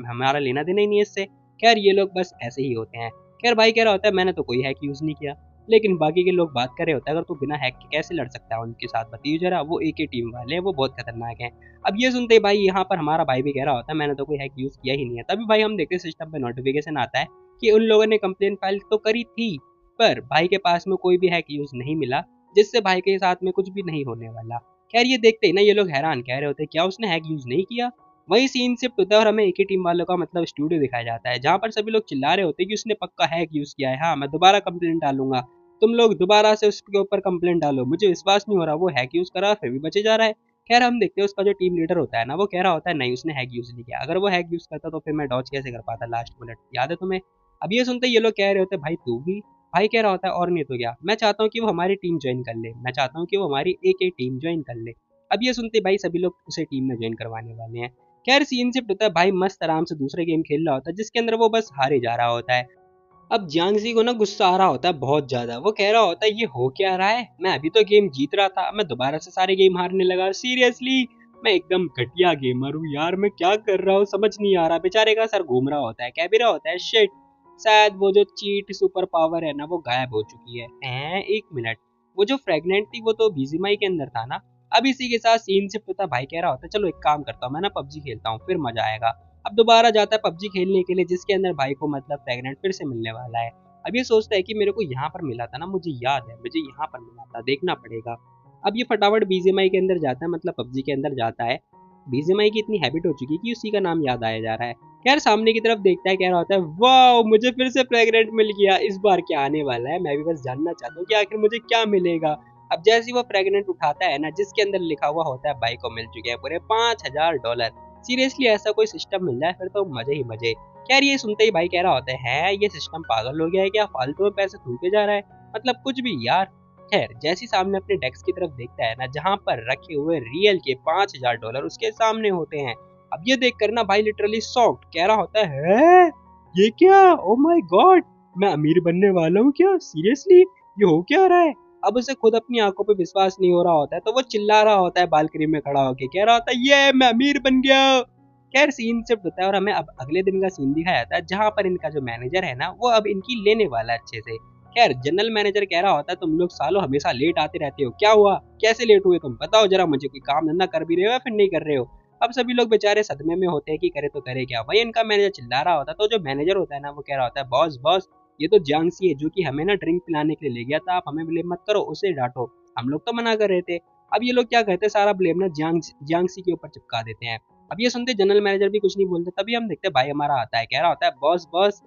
हमारा लेना देना ही नहीं है इससे। खैर ये लोग बस ऐसे ही होते हैं। खैर भाई कह रहा होता है मैंने तो कोई हैक यूज नहीं किया, लेकिन बाकी के लोग बात कर रहे होते हैं अगर तू बिना हैक के कैसे लड़ सकता है उनके साथ, बताइए जरा, वो एक ही टीम वाले हैं, वो बहुत खतरनाक हैं। अब ये सुनते ही भाई यहाँ पर हमारा भाई भी कह रहा होता है मैंने तो कोई हैक यूज किया ही नहीं है। तभी भाई हम देखते सिस्टम पे नोटिफिकेशन आता है कि उन लोगों ने कंप्लेन फाइल तो करी थी, पर भाई के पास में कोई भी हैक यूज नहीं मिला, जिससे भाई के साथ में कुछ भी नहीं होने वाला। खैर ये देखते ही ना ये लोग हैरान कह रहे होते हैं क्या उसने हैक यूज नहीं किया। वही सीन शिफ्ट होता है और हमें एक ही टीम वालों का मतलब स्टूडियो दिखाया जाता है, जहाँ पर सभी लोग चिल्ला रहे होते हैं कि उसने पक्का हैक यूज किया है, हाँ मैं दोबारा कंप्लेंट डालूंगा, तुम लोग दोबारा से उसके ऊपर कंप्लेंट डालो, मुझे विश्वास नहीं हो रहा वो हैक यूज करा फिर भी बचे जा रहा है। खैर हम देखते हैं उसका जो टीम लीडर होता है ना वो कह रहा होता है नहीं उसने हैक यूज नहीं किया, अगर वो हैक यूज करता तो फिर मैं डॉज कैसे कर पाता लास्ट बुलेट, याद है तुम्हें। अब ये सुनते ये लोग कह रहे होते हैं भाई तू भी। भाई कह रहा होता है और नहीं तो क्या, मैं चाहता हूँ कि वो हमारी टीम ज्वाइन कर ले, मैं चाहता हूँ कि वो हमारी एक एक टीम ज्वाइन कर ले। अब ये सुनते भाई सभी लोग उसे टीम में ज्वाइन करवाने वाले हैं। खैर सीन शिफ्ट होता है भाई मस्त आराम से दूसरे गेम खेल रहा होता है जिसके अंदर वो बस हारे जा रहा होता है। अब जियांगजी को ना गुस्सा आ रहा होता है बहुत ज्यादा, वो कह रहा होता है ये हो क्या रहा है, मैं अभी तो गेम जीत रहा था, मैं दोबारा से सारे गेम हारने लगा, सीरियसली मैं एकदम घटिया गेमर हूँ यार, मैं क्या कर रहा हूँ समझ नहीं आ रहा। बेचारे का सर घूम रहा होता है, कह भी रहा होता है शिट, शायद वो जो चीट सुपर पावर है ना वो गायब हो चुकी है। एक मिनट, वो जो फ्रेगनेंट थी वो तो बीजीमाई के अंदर था ना। अब इसी के साथ सीन शिफ्ट होता है, भाई कह रहा होता है चलो एक काम करता हूँ मैं ना पबजी खेलता हूँ फिर मजा आएगा। अब दोबारा जाता है पबजी खेलने के लिए जिसके अंदर भाई को मतलब प्रेग्नेंट फिर से मिलने वाला है। अब ये सोचता है कि मेरे को यहाँ पर मिला था ना, मुझे याद है मुझे यहाँ पर मिला था, देखना पड़ेगा। अब ये फटाफट बीजीएमआई के अंदर जाता है, मतलब पबजी के अंदर जाता है। बीजीएमआई की इतनी हैबिट हो चुकी है कि उसी का नाम याद आया जा रहा है। खैर सामने की तरफ देखता है, कह रहा होता है वाह मुझे फिर से प्रेग्नेंट मिल गया, इस बार क्या आने वाला है, मैं भी बस जानना चाहता हूँ कि आखिर मुझे क्या मिलेगा। अब जैसे ही वो प्रेग्नेंट उठाता है ना जिसके अंदर लिखा हुआ होता है भाई को मिल चुके हैं पूरे $5000। सीरियसली ऐसा कोई सिस्टम मिल जाए फिर तो मजे ही मजे। खैर ये सुनते ही भाई कह रहा होता है ये सिस्टम पागल हो गया है क्या, फालतू में पैसे थूके जा रहा है, मतलब कुछ भी यार। खैर जैसे ही सामने अपने डेस्क की तरफ देखता है ना जहाँ पर रखे हुए रियल के $5000 उसके सामने होते हैं। अब ये देख कर ना भाई लिटरली शॉक्ड कह रहा होता है ये क्या, ओ माय गॉड, मैं अमीर बनने वाला हूँ क्या, सीरियसली ये हो क्या रहा है। अब उसे खुद अपनी आंखों पे विश्वास नहीं हो रहा होता है तो वो चिल्ला रहा होता है बालकनी में खड़ा होकर, कह रहा होता है ये मैं अमीर बन गया। खैर सीन शिफ्ट होता है और हमें अब अगले दिन का सीन दिखाया जाता है जहाँ पर इनका जो मैनेजर है ना वो अब इनकी लेने वाला है अच्छे से। खैर जनरल मैनेजर कह रहा होता है तुम लोग सालों हमेशा लेट आते रहते हो, क्या हुआ, कैसे लेट हुए तुम बताओ जरा मुझे, कोई काम धंधा कर भी रहे हो या फिर नहीं कर रहे हो। अब सभी लोग बेचारे सदमे में होते हैं कि करे तो करे क्या। भाई इनका मैनेजर चिल्ला रहा होता है तो जो मैनेजर होता है ना वो कह रहा होता है बॉस बॉस ये तो जियांगसी है जो कि हमें ना ड्रिंक पिलाने के लिए ले गया था, आप हमें ब्लेम मत करो, उसे डांटो, हम लोग तो मना कर रहे थे। अब ये लोग क्या कहते हैं सारा ब्लेम ना जियांगसी के ऊपर चिपका देते हैं। अब ये सुनते जनरल मैनेजर भी कुछ नहीं बोलते, तभी हम देखते हैं भाई हमारा आता है, कह रहा होता है बॉस बॉस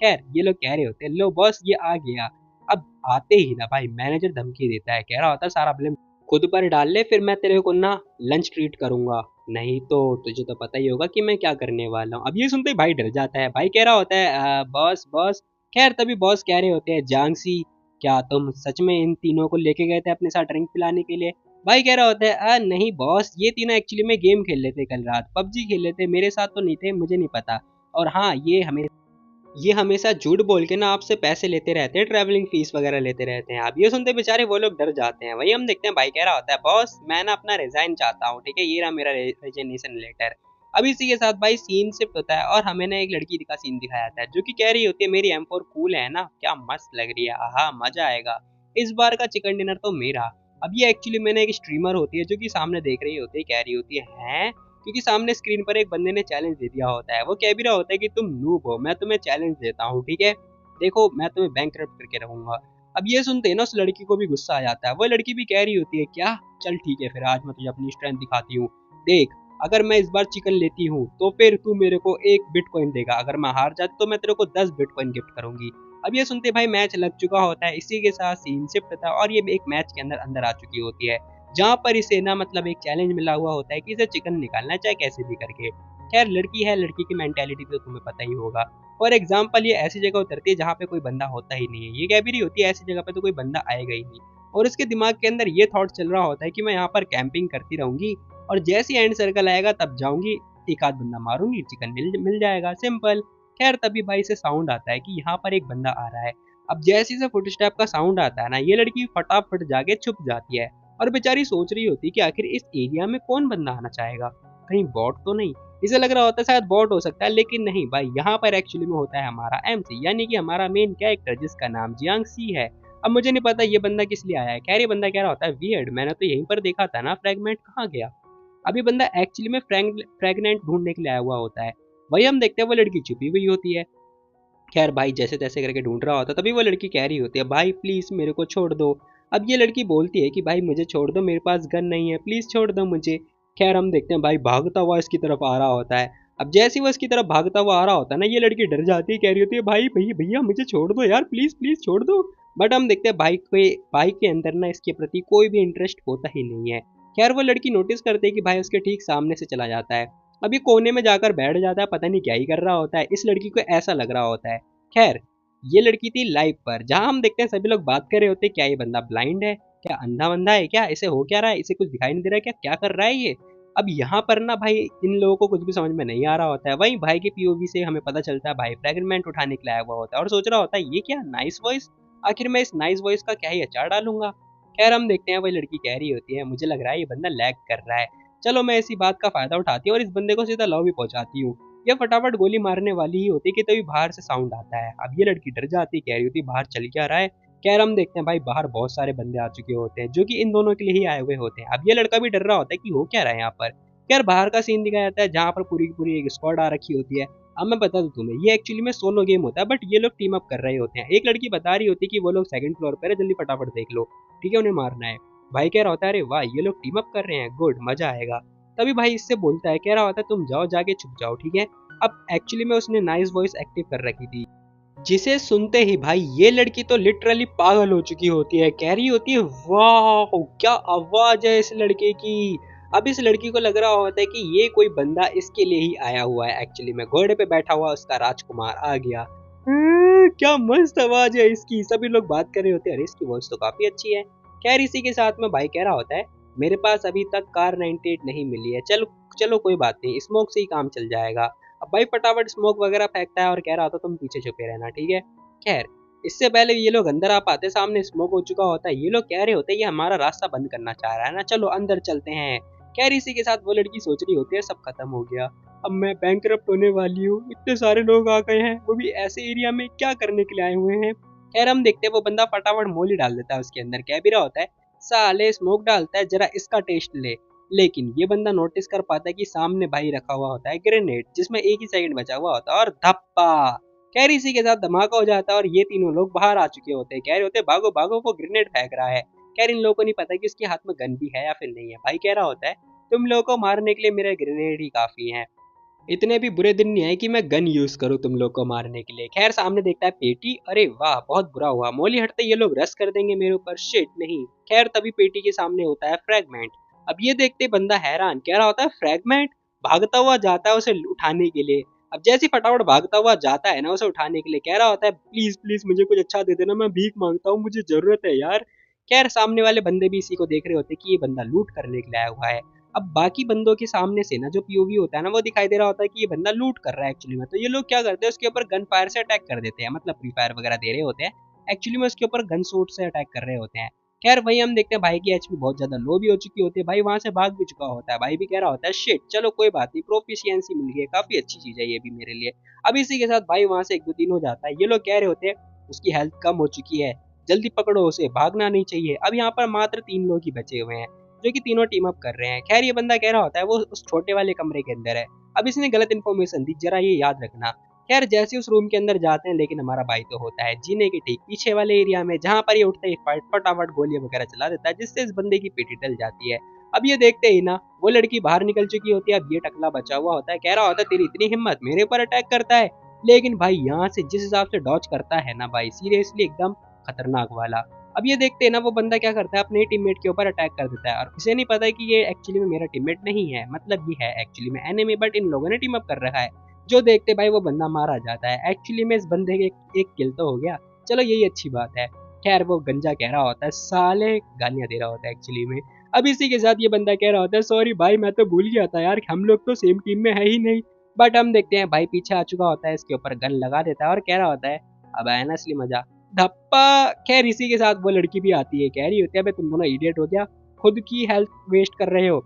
खैर ये लोग कह रहे होते हैं लो बॉस ये आ गया। अब आते ही ना भाई मैनेजर धमकी देता है, कह रहा होता है सारा ब्लेम खुद पर डाल ले फिर मैं तेरे को ना लंच ट्रीट करूंगा, नहीं तो तुझे तो पता ही होगा कि मैं क्या करने वाला हूँ। अब ये सुनते ही भाई डर जाता है, भाई कह रहा होता है बॉस बॉस। खैर तभी बॉस कह रहे होते हैं जियांगसी क्या तुम सच में इन तीनों को लेके गए थे अपने साथ ड्रिंक पिलाने के लिए। भाई कह रहा होता है नहीं बॉस ये तीनों एक्चुअली में गेम खेल लेते कल रात, पबजी खेल लेते, मेरे साथ तो नहीं थे, मुझे नहीं पता। और हाँ ये हमेशा झूठ बोल के ना आपसे पैसे लेते रहते हैं, ट्रैवलिंग फीस वगैरह लेते रहते हैं। अब ये सुनते बेचारे वो लोग डर जाते हैं। वही हम देखते हैं भाई कह रहा होता है बॉस मैं ना अपना रिजाइन चाहता हूँ, ठीक है ये रहा मेरा रेजिग्नेशन लेटर। अब इसी के साथ भाई सीन शिफ्ट होता है और हमें ना एक लड़की का सीन दिखाया जाता है जो कि कह रही होती है मेरी M4 कूल है ना, क्या मस्त लग रही है, आहा मजा आएगा, इस बार का चिकन डिनर तो मेरा। अब ये एक्चुअली मैंने एक स्ट्रीमर होती है जो कि सामने देख रही होती है, कह रही होती है हैं, क्योंकि सामने स्क्रीन पर एक बंदे ने चैलेंज दे दिया होता है, वो कह भी रहा होता है कि तुम नूब हो, मैं तुम्हें चैलेंज देता हूँ, ठीक है, देखो मैं तुम्हें बैंकरप्ट करके रहूंगा। अब ये सुनते हैं ना उस लड़की को भी गुस्सा आ जाता है, वो लड़की भी कह रही होती है क्या, चल ठीक है फिर आज मैं तुझे अपनी स्ट्रेंथ दिखाती हूँ, देख अगर मैं इस बार चिकन लेती हूँ तो फिर तू मेरे को 1 बिटकॉइन देगा, अगर मैं हार जाती तो मैं तेरे को 10 बिटकॉइन गिफ्ट करूंगी। अब ये सुनते भाई मैच लग चुका होता है, इसी के साथ सीन शिफ्ट होता है और ये एक मैच के अंदर अंदर आ चुकी होती है, जहाँ पर इसे ना मतलब एक चैलेंज मिला हुआ होता है कि इसे चिकन निकालना है चाहे कैसे भी करके। खैर लड़की है, लड़की की मेंटेलिटी तो तुम्हें पता ही होगा। फॉर एग्जाम्पल ये ऐसी जगह उतरती है जहाँ पे कोई बंदा होता ही नहीं है, ये कह भी रही होती है ऐसी जगह पे तो कोई बंदा आएगा ही नहीं, और उसके दिमाग के अंदर ये थॉट चल रहा होता है कि मैं यहाँ पर कैंपिंग करती रहूंगी और जैसे एंड सर्कल आएगा तब जाऊंगी, एक आध बंदा मारूंगी, चिकन मिल मिल जाएगा, सिंपल। खैर तभी भाई से साउंड आता है कि यहाँ पर एक बंदा आ रहा है। अब जैसे से फुटस्टेप का साउंड आता है ना, ये लड़की फटाफट जाके छुप जाती है और बेचारी सोच रही होती है कि आखिर इस एरिया में कौन बंदा आना चाहेगा, कहीं बॉट तो नहीं। इसे लग रहा होता है शायद बॉट हो सकता है, लेकिन नहीं भाई, यहाँ पर एक्चुअली में होता है हमारा MC, यानी कि हमारा मेन कैरेक्टर जिसका नाम जियांग सी है। अब मुझे नहीं पता ये बंदा किस लिए आया है, खैर ये बंदा कह रहा होता है वियर्ड, मैंने तो यहीं पर देखा था ना, फ्रेगमेंट कहाँ गया। अभी बंदा एक्चुअली में फ्रेगनेंट ढूंढने के लिए आया हुआ होता है। वही हम देखते हैं वो लड़की छुपी हुई होती है। खैर भाई जैसे तैसे करके ढूंढ रहा होता है, तभी वो लड़की कह रही होती है भाई प्लीज मेरे को छोड़ दो। अब ये लड़की बोलती है कि भाई मुझे छोड़ दो, मेरे पास गन नहीं है, प्लीज छोड़ दो मुझे। खैर हम देखते हैं भाई भागता हुआ इसकी तरफ आ रहा होता है। अब जैसे ही वो इसकी तरफ भागता हुआ आ रहा होता है ना, ये लड़की डर जाती है, कह रही होती है भाई भैया भैया मुझे छोड़ दो यार, प्लीज प्लीज छोड़ दो। बट हम देखते हैं भाई के अंदर ना इसके प्रति कोई भी इंटरेस्ट होता ही नहीं है। खैर वो लड़की नोटिस करते है कि भाई उसके ठीक सामने से चला जाता है। अभी कोने में जाकर बैठ जाता है, पता नहीं क्या ही कर रहा होता है, इस लड़की को ऐसा लग रहा होता है। खैर ये लड़की थी लाइव पर, जहां हम देखते हैं सभी लोग बात कर रहे होते हैं क्या ये बंदा ब्लाइंड है, क्या अंधा बंदा है, क्या इसे हो क्या रहा है, इसे कुछ दिखाई नहीं दे रहा है क्या, क्या कर रहा है ये। अब यहाँ पर ना भाई इन लोगों को कुछ भी समझ में नहीं आ रहा होता है। वहीं भाई की POV से हमें पता चलता है भाई फ्रेगमेंट उठाने के लिए आया हुआ होता है और सोच रहा होता है ये क्या नाइस वॉइस, आखिर मैं इस नाइस वॉइस का क्या ही अचार डालूंगा। खैर हम देखते हैं वही लड़की कह रही होती है मुझे लग रहा है ये बंदा लैग कर रहा है, चलो मैं इसी बात का फायदा उठाती हूँ और इस बंदे को सीधा लॉबी पहुंचाती हूँ। ये फटाफट गोली मारने वाली ही होती कि तभी बाहर से साउंड आता है। अब ये लड़की डर जाती, कह रही होती बाहर चल क्या रहा है। खैर हम देखते हैं भाई बाहर बहुत सारे बंदे आ चुके होते हैं जो कि इन दोनों के लिए ही आए हुए होते हैं। अब ये लड़का भी डर रहा होता है कि हो क्या रहा है यहाँ पर। खैर बाहर का सीन दिखाया जाता है जहाँ पर पूरी की पूरी एक स्क्वाड आ रखी होती है। अब मैं बता दूं तुम्हें ये एक्चुअली में सोलो गेम होता है, बट ये लोग टीम अप कर रहे होते हैं। एक लड़की बता रही होती है कि वो लोग सेकंड फ्लोर पर है, जल्दी फटाफट देख लो, ठीक है उन्हें मारना है। भाई कह रहा होता है अरे वाह ये लोग टीम अप कर रहे हैं, गुड मजा आएगा। तभी भाई इससे बोलता है, कह रहा होता है तुम जाओ जाके छुप जाओ, ठीक है। अब एक्चुअली में उसने नाइस वॉइस एक्टिव कर रखी थी, जिसे सुनते ही भाई ये लड़की तो लिटरली पागल हो चुकी होती है, कह रही होती है वाह क्या आवाज है इस लड़के की। अब इस लड़की को लग रहा होता है कि ये कोई बंदा इसके लिए ही आया हुआ है, एक्चुअली में घोड़े पे बैठा हुआ उसका राजकुमार आ गया। क्या मस्त आवाज है इसकी, सभी लोग बात कर रहे होते हैं अरे इसकी वॉइस तो काफी अच्छी है। खैर इसी के साथ में भाई कह रहा होता है मेरे पास अभी तक कार 98 नहीं मिली है, चलो चलो कोई बात नहीं, स्मोक से ही काम चल जाएगा। अब भाई फटाफट स्मोक वगैरह फेंकता है और कह रहा था तुम पीछे छुपे रहना, ठीक है। खैर इससे पहले ये लोग अंदर आ पाते सामने स्मोक हो चुका होता है, ये लोग कह रहे होते हैं ये हमारा रास्ता बंद करना चाह रहा है ना, चलो अंदर चलते हैं। खैर इसी के साथ वो लड़की सोच रही होती है सब खत्म हो गया, अब मैं बैंकरप्ट होने वाली हूँ, इतने सारे लोग आ गए हैं वो भी ऐसे एरिया में, क्या करने के लिए आए हुए हैं। खैर हम देखते हैं वो बंदा फटाफट मोली डाल देता है उसके अंदर, कह भी रहा होता है साले स्मोक डालता है जरा इसका टेस्ट ले। लेकिन ये बंदा नोटिस कर पाता है कि सामने भाई रखा हुआ होता है ग्रेनेड, जिसमें एक ही सेकंड बचा हुआ होता है और धप्पा। खैर इसी के साथ धमाका हो जाता है और ये तीनों लोग बाहर आ चुके होते हैं, कह रहे होते हैं भागो भागो वो ग्रेनेड फेंक रहा है। खैर इन लोगों को नहीं पता कि उसके हाथ में गन भी है या फिर नहीं है। भाई कह रहा होता है तुम लोगों को मारने के लिए मेरे ग्रेनेड ही काफी है, इतने भी बुरे दिन नहीं है कि मैं गन यूज करूं तुम लोग को मारने के लिए। खैर सामने देखता है पेटी, अरे वाह बहुत बुरा हुआ, मोली हटते ये लोग रस कर देंगे मेरे ऊपर, शिट नहीं। खैर तभी पेटी के सामने होता है फ्रैगमेंट। अब ये देखते बंदा हैरान, कह रहा होता है फ्रैगमेंट, भागता हुआ जाता है उसे उठाने के लिए। अब जैसे फटाफट भागता हुआ जाता है ना उसे उठाने के लिए, कह रहा होता है प्लीज प्लीज मुझे कुछ अच्छा दे देना, मैं भीख मांगता हूँ, मुझे जरूरत है यार। खैर सामने वाले बंदे भी इसी को देख रहे होते कि ये बंदा लूट करने के लिए आया हुआ है। अब बाकी बंदों के सामने से ना जो POV होता है ना वो दिखाई दे रहा होता है कि ये बंदा लूट कर रहा है एक्चुअली में, तो ये लोग क्या करते हैं उसके ऊपर गन फायर से अटैक कर देते हैं, मतलब फ्री फायर वगैरह दे रहे होते हैं, एक्चुअली में उसके ऊपर गन शॉट से अटैक कर रहे होते हैं। खैर वही हम देखते हैं भाई की एचपी बहुत ज्यादा लो भी हो चुकी होती है, भाई वहां से भाग भी चुका होता है, भाई भी कह रहा होता है शिट चलो कोई बात नहीं, प्रोफिशिएंसी मिल गई है, काफी अच्छी चीज है ये भी मेरे लिए। अब इसी के साथ भाई वहां से 1 2 3 हो जाता है, ये लोग कह रहे होते हैं उसकी हेल्थ कम हो चुकी है, जल्दी पकड़ो उसे, भागना नहीं चाहिए। अब यहाँ पर मात्र 3 लोग ही बचे हुए हैं जो कि तीनों टीम अप कर रहे हैं। खैर ये बंदा कह रहा होता है वो उस छोटे वाले कमरे के अंदर है। अब इसने गलत इन्फॉर्मेशन दी, जरा ये याद रखना। खैर जैसे उस रूम के अंदर जाते हैं, लेकिन हमारा भाई तो होता है जीने के ठीक पीछे वाले एरिया में, जहां पर ये उठते ही फटाफट गोलियां वगैरह चला देता है, जिससे इस बंदे की पीठी टल जाती है। अब ये देखते ही ना वो लड़की बाहर निकल चुकी होती है, अब ये टकला बचा हुआ होता है, कह रहा होता है तेरी इतनी हिम्मत मेरे ऊपर अटैक करता है। लेकिन भाई यहाँ से जिस हिसाब से डॉज करता है ना भाई, सीरियसली एकदम खतरनाक वाला। अब ये देखते हैं ना वो बंदा क्या करता है, अपने टीममेट के ऊपर अटैक कर देता है, और इसे नहीं पता है कि ये एक्चुअली में मेरा टीममेट नहीं है, मतलब ये है एक्चुअली में एनिमी, बट इन लोगों ने टीम अप कर रखा है। जो देखते भाई वो बंदा मारा जाता है। एक्चुअली में इस बंदे के एक किल तो हो गया, चलो यही अच्छी बात है। खैर वो गंजा कह रहा होता है, साले गालियां दे रहा होता है एक्चुअली में। अब इसी के साथ ये बंदा कह रहा होता है सॉरी भाई मैं तो भूल गया था यार, हम लोग तो सेम टीम में है ही नहीं। बट हम देखते हैं भाई पीछे आ चुका होता है, इसके ऊपर गन लगा देता है और कह रहा होता है अब आया ना असली मजा, धप्पा। खैर इसी के साथ वो लड़की भी आती है, कह रही होती है अबे तुम दोनों इडियट हो गया, खुद की हेल्थ वेस्ट कर रहे हो।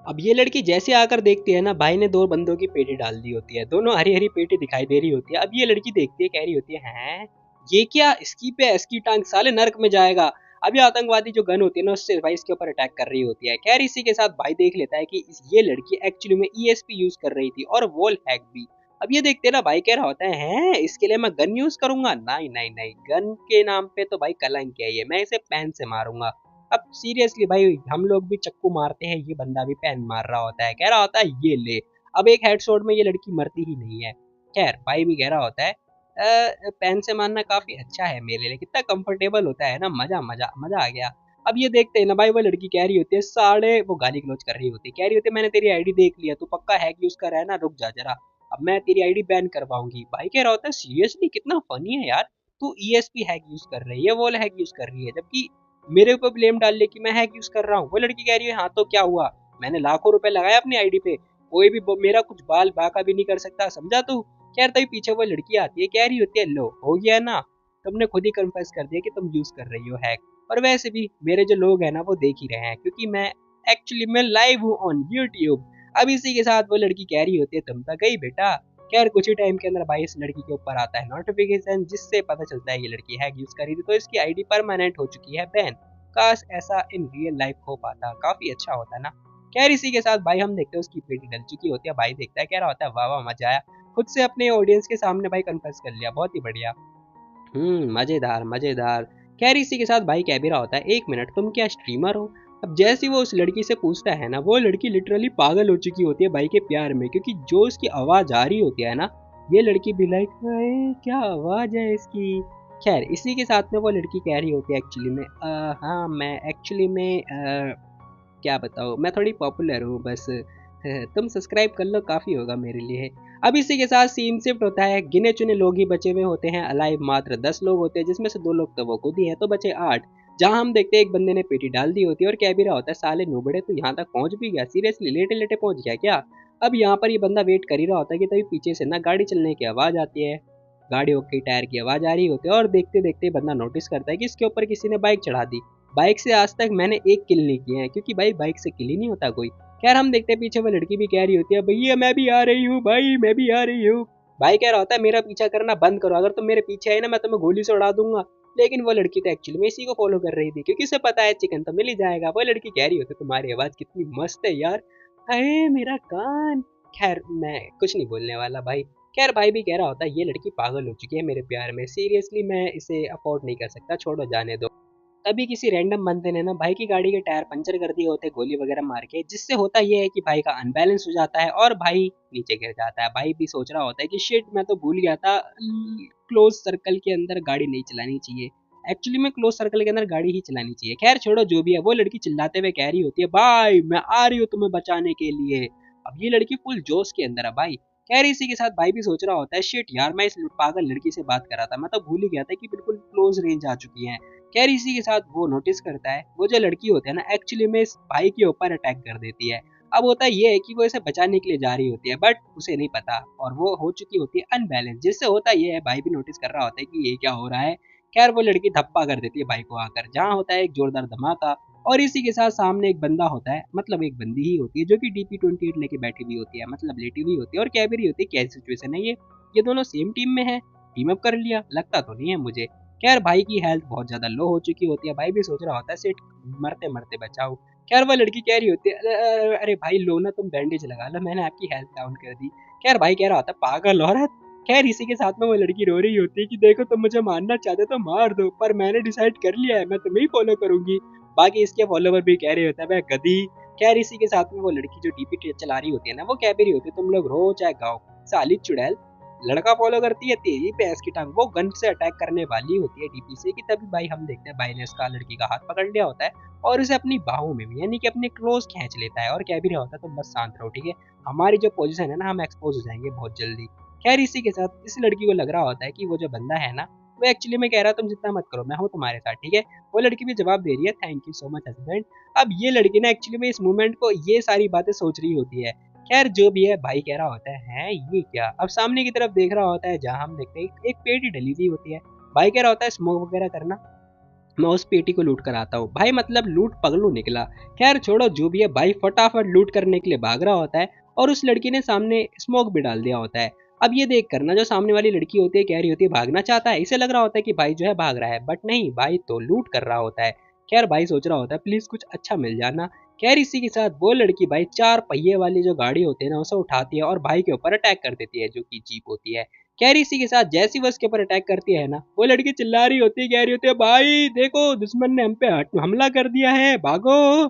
अब ये लड़की जैसे आकर देखती है ना भाई ने 2 बंदों की पेटी डाल दी होती है, दोनों हरी हरी पेटी दिखाई दे रही होती है। अब ये लड़की देखती है, कह रही होती है हैं ये क्या, इसकी पे इसकी टांग साले नरक में जाएगा। अब ये आतंकवादी जो गन होती है ना उससे भाई इसके ऊपर अटैक कर रही होती है। खैर इसी के साथ भाई देख लेता है कि ये लड़की एक्चुअली में ईएसपी यूज कर रही थी और वॉल हैक भी। अब ये देखते ना भाई कह रहा होता है हैं इसके लिए मैं गन यूज करूंगा, नहीं नहीं नहीं, गन के नाम पे तो भाई कलंक है ये, मैं इसे पेन से मारूंगा। अब सीरियसली भाई हम लोग भी चक्कू मारते हैं, ये बंदा भी पेन मार रहा होता है, कह रहा होता है ये ले। अब एक हेडशॉट में ये लड़की मरती ही नहीं है। खैर भाई भी कह रहा होता है पेन से मारना काफी अच्छा है मेरे लिए, कितना कंफर्टेबल होता है ना, मजा मजा मजा आ गया। अब ये देखते हैं ना भाई वो लड़की कह रही होती है साढ़े, वो गाली गलौज कर रही होती है, कह रही होती है मैंने तेरी आईडी देख लिया, तू पक्का हैक यूज कर रहा है ना, रुक जा जरा, अब मैं तेरी आईडी बैन करवाऊंगी। भाई कह रहा होता है सीरियसली कितना फनी है यार, तू ईएसपी हैक यूज कर रही है, वो हैक यूज कर रही है, जबकि मेरे ऊपर ब्लेम डाल ले कि मैं हैक यूज कर रहा हूँ। वो लड़की कह रही है हाँ तो क्या हुआ, मैंने लाखों रुपए लगाए अपनी आईडी पे, कोई भी मेरा कुछ बाल बाका भी नहीं कर सकता, समझा तू। खैर तभी पीछे वो लड़की आती है, कह रही होती है लो हो गया ना, तुमने खुद ही कन्फेस कर दिया कि तुम यूज कर रही हो हैक, और वैसे भी मेरे जो लोग हैं ना वो देख ही रहे हैं, क्योंकि मैं एक्चुअली में लाइव हूँ ऑन यूट्यूब। अब इसी के साथ वो लड़की कह रही होती है तुम तो गई बेटा। खैर कुछ ही टाइम के अंदर भाई इस लड़की के ऊपर आता है नोटिफिकेशन, जिससे पता चलता है ये लड़की हैक यूज कर रही थी, तो इसकी आईडी परमानेंट हो चुकी है बैन। काश ऐसा इन रियल लाइफ हो पाता, काफी अच्छा होता ना। खैर इसी के साथ भाई हम देखते हैं उसकी पेटी डल चुकी होती है, भाई देखता है कह रहा होता है वाह वाह मजा आया, खुद से अपने ऑडियंस के सामने भाई कन्फेस कर लिया, बहुत ही बढ़िया। मजेदार मजेदार। खैर इसी के साथ भाई कह भी रहा होता है एक मिनट तुम क्या स्ट्रीमर हो। अब जैसे वो उस लड़की से पूछता है ना, वो लड़की लिटरली पागल हो चुकी होती है भाई के प्यार में, क्योंकि जो उसकी आवाज आ रही होती है ना, ये लड़की भी लाइक क्या आवाज है इसकी। खैर इसी के साथ में वो लड़की कह रही होती है एक्चुअली में हाँ मैं एक्चुअली में क्या बताओ मैं थोड़ी पॉपुलर हूँ बस, तुम सब्सक्राइब कर लो काफ़ी होगा मेरे लिए। अब इसी के साथ सीन शिफ्ट होता है, गिने चुने लोग ही बचे हुए होते हैं, अलाइव मात्र 10 लोग होते हैं, जिसमें से 2 लोग तो वो खुद ही है, तो बचे 8। जहां हम देखते हैं एक बंदे ने पेटी डाल दी होती है और कह भी रहा होता है साले नुबड़े तो यहाँ तक पहुंच भी गया, सीरियसली लेटे लेटे पहुंच गया क्या। अब यहाँ पर ये बंदा वेट कर ही रहा होता है कि तभी पीछे से ना गाड़ी चलने की आवाज़ आती है, गाड़ियों की टायर की आवाज़ आ रही होती है, और देखते देखते बंदा नोटिस करता है कि इसके ऊपर किसी ने बाइक चढ़ा दी। बाइक से आज तक मैंने एक किल नहीं किया है, क्योंकि भाई बाइक से किल ही नहीं होता कोई। खैर हम देखते हैं पीछे वो लड़की भी कह रही होती है भैया मैं भी आ रही हूँ, भाई मैं भी आ रही हूँ। भाई कह रहा होता है मेरा पीछा करना बंद करो, अगर तुम मेरे पीछे आए ना मैं तुम्हें गोली से उड़ा दूंगा। लेकिन वो लड़की तो एक्चुअली में इसी को फॉलो कर रही थी, क्योंकि उसे पता है चिकन तो मिल ही जाएगा। वो लड़की कह रही होती तुम्हारी आवाज कितनी मस्त है यार, अरे मेरा कान। खैर मैं कुछ नहीं बोलने वाला भाई। खैर भाई भी कह रहा होता है ये लड़की पागल हो चुकी है मेरे प्यार में, सीरियसली मैं इसे अफोर्ड नहीं कर सकता, छोड़ो जाने दो। तभी किसी रैंडम बंदे ने ना भाई की गाड़ी के टायर पंचर कर दिए होते गोली वगैरह मार के, जिससे होता ये है कि भाई का अनबैलेंस हो जाता है और भाई नीचे गिर जाता है। भाई भी सोच रहा होता है कि शिट मैं तो भूल गया था क्लोज सर्कल के अंदर गाड़ी नहीं चलानी चाहिए, एक्चुअली में क्लोज सर्कल के अंदर गाड़ी ही चलानी चाहिए। खैर छोड़ो जो भी है, वो लड़की चिल्लाते हुए कह रही होती है भाई मैं आ रही हूँ तुम्हें बचाने के लिए। अब ये लड़की फुल जोश के अंदर है भाई। खैर इसी के साथ भाई भी सोच रहा होता है शिट यार मैं इस पागल लड़की से बात कर रहा था, मैं तो भूल ही गया था कि बिल्कुल क्लोज रेंज आ चुकी है। खैर इसी के साथ वो नोटिस करता है वो जो लड़की होती है ना एक्चुअली में इस भाई के ऊपर अटैक कर देती है। अब होता ये है कि वो इसे बचाने के लिए जा रही होती है, बट उसे नहीं पता और वो हो चुकी होती है अनबैलेंस, जिससे होता ये है भाई भी नोटिस कर रहा होता है कि ये क्या हो रहा है, खैर वो लड़की धप्पा कर देती है भाई को आकर, जहाँ होता है एक जोरदार धमाका। और इसी के साथ सामने एक बंदा होता है, मतलब एक बंदी ही होती है जो कि DP-28 लेके बैठी हुई होती है, मतलब लेटी हुई होती है और कह भी रही होती है क्या सिचुएशन है ये दोनों सेम टीम में है, टीम अप कर लिया, लगता तो नहीं है मुझे। खैर भाई की हेल्थ बहुत ज्यादा लो हो चुकी होती है, भाई भी सोच रहा होता है सिट मरते मरते बचाओ। खैर वो लड़की कह रही होती है अरे भाई लो ना तुम बैंडेज लगा लो, मैंने आपकी हेल्थ डाउन कर दी। खैर भाई कह रहा होता है पागल औरत। खैर इसी के साथ में वो लड़की रो रही होती है कि देखो तुम मुझे मारना चाहते तो मार दो, पर मैंने डिसाइड कर लिया है मैं तुम्हें ही फॉलो करूंगी। बाकी इसके फॉलोवर भी कह रहे होते हैं मैं गधी। खैर इसी के साथ में वो लड़की जो DP चला रही होती है ना, वो कह भी रही होती है तुम लोग रो चाहे गाओ, साली चुड़ैल लड़का फॉलो करती है तेरी भैंस की टांग। वो गन से अटैक करने वाली होती है DP से कि तभी भाई हम देखते हैं भाई ने उसका लड़की का हाथ पकड़ लिया होता है और उसे अपनी बाहों में भी यानी कि अपने क्लोज खींच लेता है और कह भी रहा होता है तुम बस शांत रहो ठीक है, हमारी जो पोजीशन है ना हम एक्सपोज हो जाएंगे बहुत जल्दी। खैर इसी के साथ इस लड़की को लग रहा होता है कि वो जो बंदा है ना वो एक्चुअली में कह रहा है तुम जितना मत करो मैं हूँ तुम्हारे साथ ठीक है। वो लड़की भी जवाब दे रही है thank you so much husband. अब ये लड़की ना एक्चुअली में इस मूवमेंट को ये सारी बातें सोच रही होती है। खैर जो भी है भाई कह रहा होता है ये क्या, अब सामने की तरफ देख रहा होता है जहां हम देखते हैं एक पेटी डली हुई होती है। भाई कह रहा होता है स्मोक वगैरह करना, मैं उस पेटी को लूट कर आता हूँ। भाई मतलब लूट पगलू निकला। खैर छोड़ो जो भी है, भाई फटाफट लूट करने के लिए भाग रहा होता है और उस लड़की ने सामने स्मोक भी डाल दिया होता है। अब ये देख कर ना जो सामने वाली लड़की होती है कह रही होती है भागना चाहता है, इसे लग रहा होता है कि भाई जो है भाग रहा है, बट नहीं भाई तो लूट कर रहा होता है। खैर भाई सोच रहा होता है प्लीज कुछ अच्छा मिल जाना। खैर इसी के साथ वो लड़की भाई 4 पहिए वाली जो गाड़ी होती है ना उसे उठाती है और भाई के ऊपर अटैक कर देती है जो कि जीप होती है। खैर इसी के साथ जैसी वो उसके ऊपर अटैक करती है ना, वो लड़की चिल्ला रही होती है कह रही होती है भाई देखो दुश्मन ने हम पे हमला कर दिया है भागो।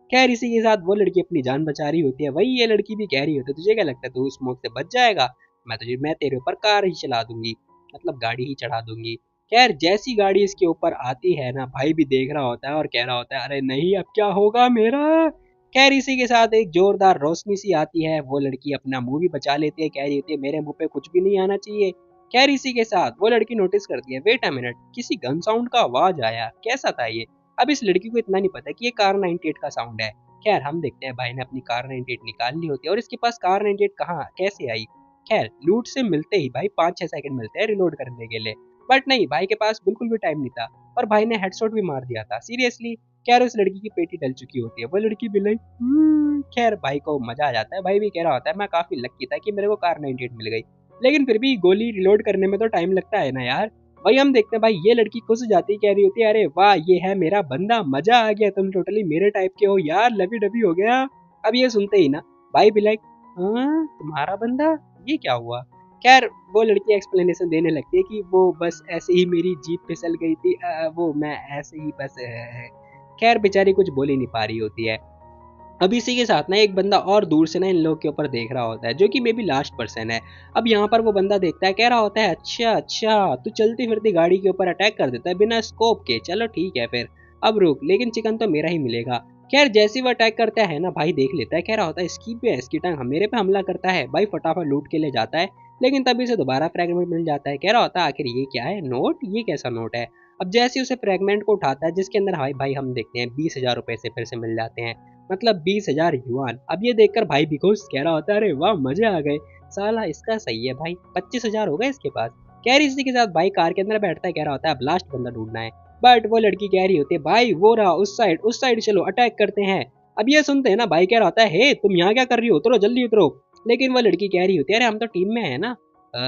खैर इसी के साथ वो लड़की अपनी जान बचा रही होती है, वही ये लड़की भी कह रही होती है तुझे क्या लगता है तू स्मोक से बच जाएगा, मैं तेरे ऊपर कार ही चला दूंगी, मतलब गाड़ी ही चढ़ा दूंगी। खैर जैसी गाड़ी इसके ऊपर आती है ना भाई भी देख रहा होता है और कह रहा होता है अरे नहीं अब क्या होगा मेरा। खैर इसी के साथ एक जोरदार रोशनी सी आती है, वो लड़की अपना मुंह भी बचा लेती है, कह रही होती है मेरे मुंह पे कुछ भी नहीं आना चाहिए। खैर इसी के साथ वो लड़की नोटिस करती है वेट अ मिनट किसी गन साउंड का आवाज आया, कैसा था ये। अब इस लड़की को इतना नहीं पता कि ये कार 98 का साउंड है। खैर हम देखते हैं भाई ने अपनी कार 98 निकाल ली होती है और इसके पास कार 98 कहाँ कैसे आई। खैर लूट से मिलते ही भाई 5-6 सेकंड मिलते हैं रिलोड करने के लिए, बट नहीं भाई के पास बिल्कुल भी टाइम नहीं था और भाई ने हेडशॉट भी मार दिया था सीरियसली। खैर उस लड़की की पेटी डल चुकी होती है, वो लड़की भी लाइक खैर भाई को मजा आ जाता है, भाई भी कह रहा होता है मैं काफी लकी था कि मेरे को कार 98 मिल गई, लेकिन फिर भी गोली रिलोड करने में तो टाइम लगता है ना यार। भाई हम देखते हैं भाई ये लड़की खुश हो जाती है, कह रही होती है अरे वाह ये है मेरा बंदा, मजा आ गया तुम टोटली मेरे टाइप के हो यार, लवी डबी हो गया। अब ये सुनते ही ना भाई भी लाइक हाँ तुम्हारा बंदा, ये क्या हुआ। खैर वो लड़की एक्सप्लेनेशन देने लगती है कि वो बस ऐसे ही मेरी जीप फिसल गई थी, वो मैं ऐसे ही बस खैर बेचारी कुछ बोल ही नहीं पा रही होती है। अब इसी के साथ ना एक बंदा और दूर से ना इन लोग के ऊपर देख रहा होता है जो कि मे बी लास्ट पर्सन है। अब यहाँ पर वो बंदा देखता है, कह रहा होता है अच्छा अच्छा तू चलती फिरती गाड़ी के ऊपर अटैक कर देता है बिना स्कोप के, चलो ठीक है फिर अब रुक लेकिन चिकन तो मेरा ही मिलेगा। खैर जैसे वो अटैक करता है ना भाई देख लेता है, कह रहा होता है इसकी पे इसकी टांग मेरे पे हमला करता है, भाई फटाफट लूट के ले जाता है। लेकिन तभी से दोबारा फ्रेगमेंट मिल जाता है, कह रहा होता है आखिर ये क्या है नोट, ये कैसा नोट है। अब जैसे उसे फ्रेगमेंट को उठाता है जिसके अंदर भाई भाई हम देखते हैं 20,000 रुपए से फिर से मिल जाते हैं, मतलब 20,000 युआन। अब ये देखकर भाई भी खुश, कह रहा होता है अरे वाह मजे आ गए, साला इसका सही है भाई 25,000 हो गए इसके पास। कह रही इसी के साथ भाई कार के अंदर बैठता है, कह रहा होता है अब लास्ट बंदा ढूंढना है। बट वो लड़की कह रही होती है भाई वो रहा उस साइड चलो अटैक करते हैं। अब ये सुनते हैं ना भाई कह रहा होता है हे तुम यहाँ क्या कर रही हो, उतरो जल्दी उतरो। लेकिन वो लड़की कह रही होती है अरे हम तो टीम में है ना,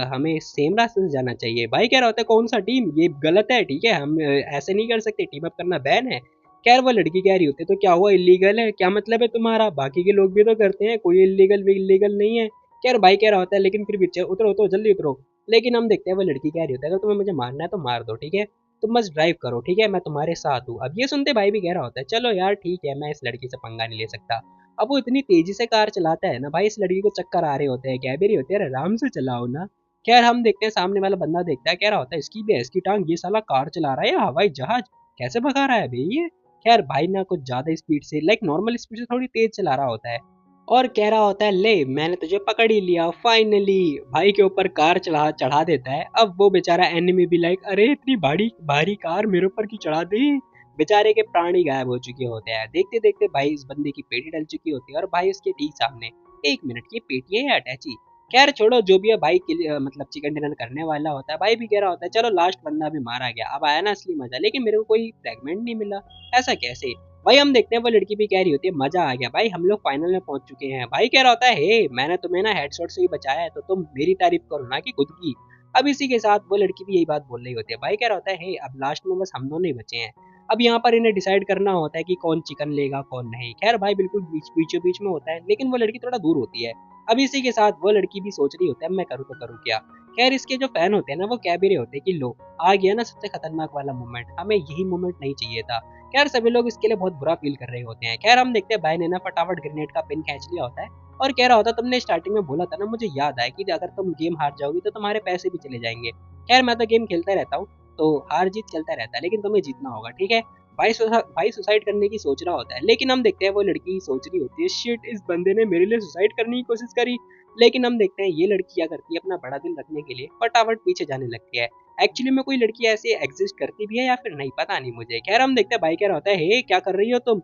हमें सेम रास्ते से जाना चाहिए। भाई कह रहा होता है कौन सा टीम, ये गलत है ठीक है, हम ऐसे नहीं कर सकते, टीम अप करना बैन है। खैर वो लड़की कह रही होती है तो क्या हुआ इलीगल है, क्या मतलब है तुम्हारा, बाकी के लोग भी तो करते हैं, कोई इलीगल नहीं है। खैर भाई कह रहा होता है लेकिन फिर भी उतरो उतरो जल्दी उतरो। लेकिन हम देखते हैं वो लड़की कह रही होती है अगर तुम्हें मुझे मारना है तो मार दो ठीक है, तुम बस ड्राइव करो ठीक है मैं तुम्हारे साथ हूँ। अब ये सुनते भाई भी कह रहा होता है चलो यार ठीक है मैं इस लड़की से पंगा नहीं ले सकता। अब वो इतनी तेजी से कार चलाता है ना भाई इस लड़की को चक्कर आ रहे होते हैं, कह भी रही होती है अरे आराम से चलाओ ना। खैर हम देखते हैं सामने वाला बंदा देखता है, कह रहा होता है इसकी भी इसकी टांग, ये साला कार चला रहा है या हवाई जहाज, कैसे भगा रहा है भाई ये। खैर भाई ना कुछ ज्यादा स्पीड से लाइक नॉर्मल स्पीड से थोड़ी तेज चला रहा होता है और कह रहा होता है ले मैंने तुझे पकड़ ही लिया फाइनली। भाई के ऊपर कार चढ़ा चढ़ा देता है। अब वो बेचारा एनिमी भी लाइक अरे इतनी भारी भारी कार मेरे ऊपर की चढ़ा दी। बेचारे के प्राण ही गायब हो चुके होते हैं। देखते देखते भाई इस बंदे की पेटी डल चुकी होती है और भाई उसके ठीक सामने, एक मिनट ये पेटी है या अटैची। खैर छोड़ो, जो भी है भाई मतलब चिकन डिनर करने वाला होता है, भाई भी कह रहा होता है चलो लास्ट बंदा भी मारा गया, अब आया ना असली मजा, लेकिन मेरे को कोई फ्रेगमेंट नहीं मिला। ऐसा कैसे? भाई हम देखते हैं वो लड़की भी कह रही होती है मजा आ गया भाई, हम लोग फाइनल में पहुंच चुके हैं। भाई कह रहा होता है हे मैंने तुम्हें ना हेडशॉट से ही बचाया है, तो तुम मेरी तारीफ करो ना कि खुद की। अब इसी के साथ वो लड़की भी यही बात बोल रही होती है। भाई कह रहा होता है हे अब लास्ट में बस हम दोनों ही बचे हैं। अब यहाँ पर इन्हें डिसाइड करना होता है कि कौन चिकन लेगा कौन नहीं। खैर भाई बिल्कुल बीचों बीच में होता है, लेकिन वो लड़की थोड़ा दूर होती है। अब इसी के साथ वो लड़की भी सोच रही होती है मैं करूँ तो करूँ क्या। खैर इसके जो फैन होते हैं ना वो कह भी रहे होते हैं कि लो आ गया ना सबसे खतरनाक वाला मोमेंट, हमें यही मोमेंट नहीं चाहिए था। खैर सभी लोग इसके लिए बहुत बुरा फील कर रहे होते हैं। खैर हम देखते हैं भाई ने ना फटाफट ग्रेनेड का पिन खींच लिया होता है और कह रहा होता तुमने स्टार्टिंग में बोला था ना, मुझे याद आया कि अगर तुम गेम हार जाओगी तो तुम्हारे पैसे भी चले जाएंगे। खैर मैं तो गेम खेलता रहता हूँ, तो हार जीत चलता रहता है, लेकिन तुम्हें जीतना होगा ठीक है। भाई सुसाइड करने की सोच रहा होता है, लेकिन हम देखते हैं वो लड़की सोच रही होती है शिट इस बंदे ने मेरे लिए सुसाइड करने की कोशिश करी। लेकिन हम देखते हैं ये लड़की क्या करती है, अपना बड़ा दिल रखने के लिए फटाफट पीछे जाने लगती है। एक्चुअली में कोई लड़की ऐसे एग्जिस्ट करती भी है या फिर नहीं, पता नहीं मुझे। खैर हम देखते हैं भाई कह रहा होता है हे क्या कर रही हो तुम,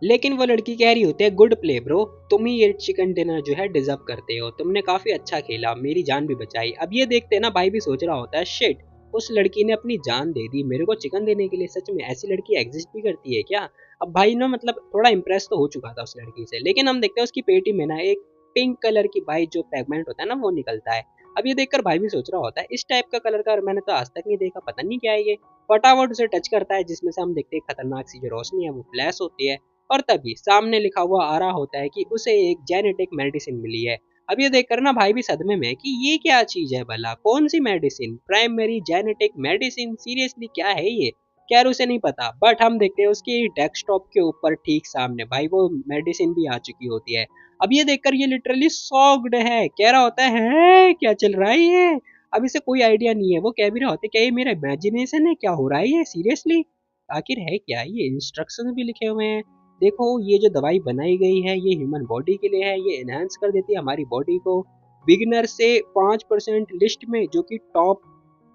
लेकिन वो लड़की कह रही होती है गुड प्ले ब्रो, तुम ही ये चिकन डिनर जो है डिजर्व करते हो, तुमने काफी अच्छा खेला, मेरी जान भी बचाई। अब ये देखते हैं ना भाई भी सोच रहा होता है शिट उस लड़की ने अपनी जान दे दी मेरे को चिकन देने के लिए, सच में ऐसी लड़की एग्जिस्ट भी करती है क्या। अब भाई ना मतलब थोड़ा इंप्रेस तो हो चुका था उस लड़की से, लेकिन हम देखते हैं उसकी पेटी में ना एक पिंक कलर की भाई जो फ्रेगमेंट होता है ना वो निकलता है। अब ये देखकर भाई भी सोच रहा होता है इस टाइप का कलर का मैंने तो आज तक नहीं देखा, पता नहीं क्या है ये। फटाफट उसे टच करता है जिसमें से हम देखते हैं खतरनाक सी जो रोशनी है वो फ्लैश होती है, और तभी सामने लिखा हुआ आ रहा होता है कि उसे एक जेनेटिक मेडिसिन मिली है। अब ये देखकर ना भाई भी सदमे में कि ये क्या चीज है भला, कौन सी medicine, primary genetic medicine, seriously क्या है ये। खैर उसे नहीं पता, बट हम देखते हैं उसकी डेस्कटॉप के ऊपर ठीक सामने भाई वो मेडिसिन भी आ चुकी होती है। अब ये देखकर ये लिटरली शॉक्ड है, कह रहा होता है क्या चल रहा है ये। अब इसे कोई आइडिया नहीं है, वो कह भी रहा होता है क्या ये मेरा इमेजिनेशन है, क्या हो रहा है ये सीरियसली, आखिर है क्या। ये इंस्ट्रक्शन भी लिखे हुए हैं, देखो ये जो दवाई बनाई गई है ये ह्यूमन बॉडी के लिए है, ये एनहांस कर देती है हमारी बॉडी को बिगिनर से 5% लिस्ट में, जो कि टॉप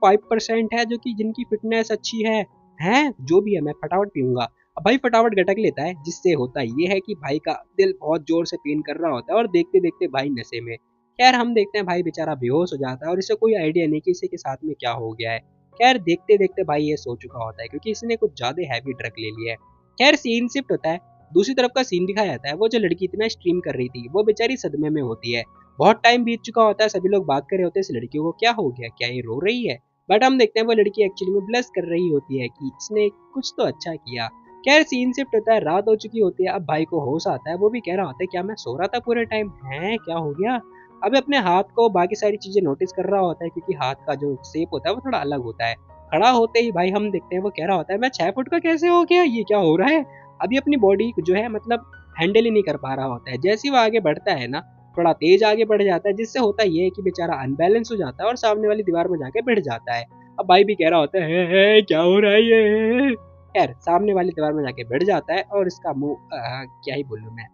5% है जो कि जिनकी फिटनेस अच्छी है जो भी है मैं फटाफट पीऊंगा। अब भाई फटाफट गटक लेता है, जिससे होता ये है कि भाई का दिल बहुत जोर से पेन कर रहा होता है और देखते देखते भाई नशे में। खैर हम देखते हैं भाई बेचारा बेहोश हो जाता है और इसे कोई आइडिया नहीं कि इसे के साथ में क्या हो गया है। खैर देखते देखते भाई ये सो चुका होता है क्योंकि इसने कुछ ज्यादा हैवी ड्रग ले लिया है। खैर सीन शिफ्ट होता है, दूसरी तरफ का सीन दिखाया जाता है, वो जो लड़की इतना स्ट्रीम कर रही थी वो बेचारी सदमे में होती है। बहुत टाइम बीत चुका होता है, सभी लोग बात कर रहे होते हैं इस लड़की को क्या हो गया, क्या ये रो रही है। बट हम देखते हैं वो लड़की एक्चुअली में ब्लश कर रही होती है कि इसने कुछ तो अच्छा किया। खैर सीन शिफ्ट होता है, रात हो चुकी होती है, अब भाई को होश आता है, वो भी कह रहा होता है क्या मैं सो रहा था पूरे टाइम, है क्या हो गया। अब अपने हाथ को बाकी सारी चीजें नोटिस कर रहा होता है क्योंकि हाथ का जो शेप होता है वो थोड़ा अलग होता है। खड़ा होते ही भाई हम देखते हैं वो कह रहा होता है मैं 6 फुट का कैसे हो गया, ये क्या हो रहा है। अभी अपनी बॉडी जो है मतलब हैंडल ही नहीं कर पा रहा होता है। जैसे ही वो आगे बढ़ता है ना, थोड़ा तेज आगे बढ़ जाता है, जिससे होता ये है कि बेचारा अनबैलेंस हो जाता है और सामने वाली दीवार में जाके बैठ जाता है। अब भाई भी कह रहा होता है क्या हो रहा है ये। खैर सामने वाली दीवार में जाके बैठ जाता है और इसका मुंह क्या ही बोलूं मैं।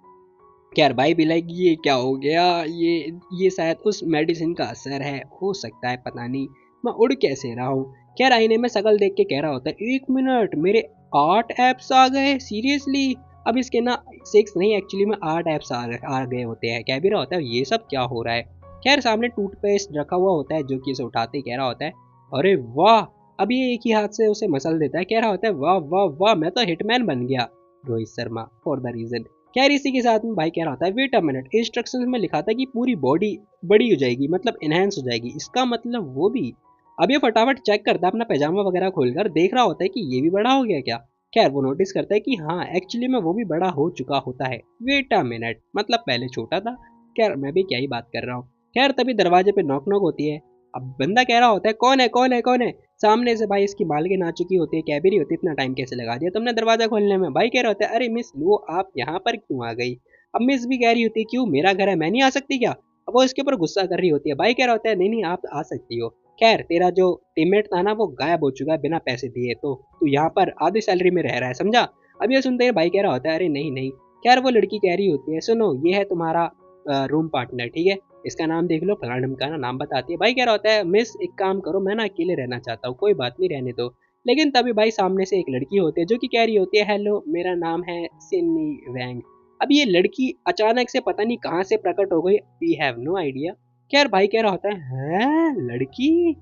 खैर भाई भी लाइक ये क्या हो गया, ये शायद उस मेडिसिन का असर है, हो सकता है पता नहीं, मैं उड़ कैसे रहा हूँ। खैर आईने में शकल देख के कह रहा होता है 1 मिनट मेरे 8 ऐप्स आ गए सीरियसली। अब इसके ना 6 नहीं एक्चुअली में 8 ऐप्स आ गए होते हैं। कह भी रहा होता है ये सब क्या हो रहा है। खैर सामने टूथपेस्ट रखा हुआ होता है जो कि इसे उठाते ही कह रहा होता है अरे वाह। अब ये एक ही हाथ से उसे मसल देता है, कह रहा होता है वाह वाह वाह मैं तो हिटमैन बन गया, Rohit Sharma for the reason. खैर इसी के साथ में भाई कह रहा होता है वेट अ मिनट, इंस्ट्रक्शंस में लिखा था कि पूरी बॉडी बड़ी हो जाएगी मतलब एनहेंस हो जाएगी, इसका मतलब वो भी। अब ये फटाफट चेक करता है अपना पैजामा वगैरह खोलकर, देख रहा होता है कि ये भी बड़ा हो गया क्या। खैर वो नोटिस करता है कि हाँ एक्चुअली में वो भी बड़ा हो चुका होता है। वेट अ मिनट मतलब पहले छोटा था। खैर मैं भी क्या ही बात कर रहा हूँ। खैर तभी दरवाजे पे नॉक नॉक होती है। अब बंदा कह रहा होता है कौन है कौन है कौन है। सामने से भाई इसकी मालकिन आ चुकी होती है, कह भी रही होती है इतना टाइम कैसे लगा दिया तुमने दरवाजा खोलने में। भाई कह रहा होता है अरे मिस लो आप यहाँ पर क्यों आ गई। अब मिस भी कह रही होती है क्यों मेरा घर है मैं नहीं आ सकती क्या। अब वो इसके ऊपर गुस्सा कर रही होती है। भाई कह रहा होता है नहीं नहीं आप आ सकती हो। खैर तेरा जो टीममेट था ना वो गायब हो चुका है बिना पैसे दिए, तो तू यहाँ पर आधी सैलरी में रह रहा है समझा। अब ये सुनते हैं भाई कह रहा होता है अरे नहीं नहीं। खैर वो लड़की कह रही होती है सुनो ये है तुम्हारा रूम पार्टनर ठीक है, इसका नाम देख लो फलाना ढमकाना नाम बताती है। भाई कह रहा होता है मिस एक काम करो मैं ना अकेले रहना चाहता हूँ, कोई बात नहीं रहने दो। लेकिन तभी भाई सामने से एक लड़की होती है जो कि कह रही होती है हेलो मेरा नाम है सिन्नी वैंग। अब ये लड़की अचानक से पता नहीं कहाँ से प्रकट हो गई, वी हैव नो आइडिया। खैर भाई कह रहा होता है लड़की।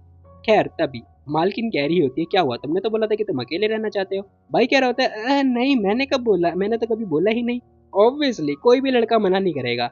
खैर तभी मालकिन कह रही होती है क्या हुआ, तुमने तो बोला था कि तुम अकेले रहना चाहते हो। भाई कह रहा होता है नहीं मैंने कब बोला, मैंने तो कभी बोला ही नहीं। ऑब्वियसली कोई भी लड़का मना नहीं करेगा।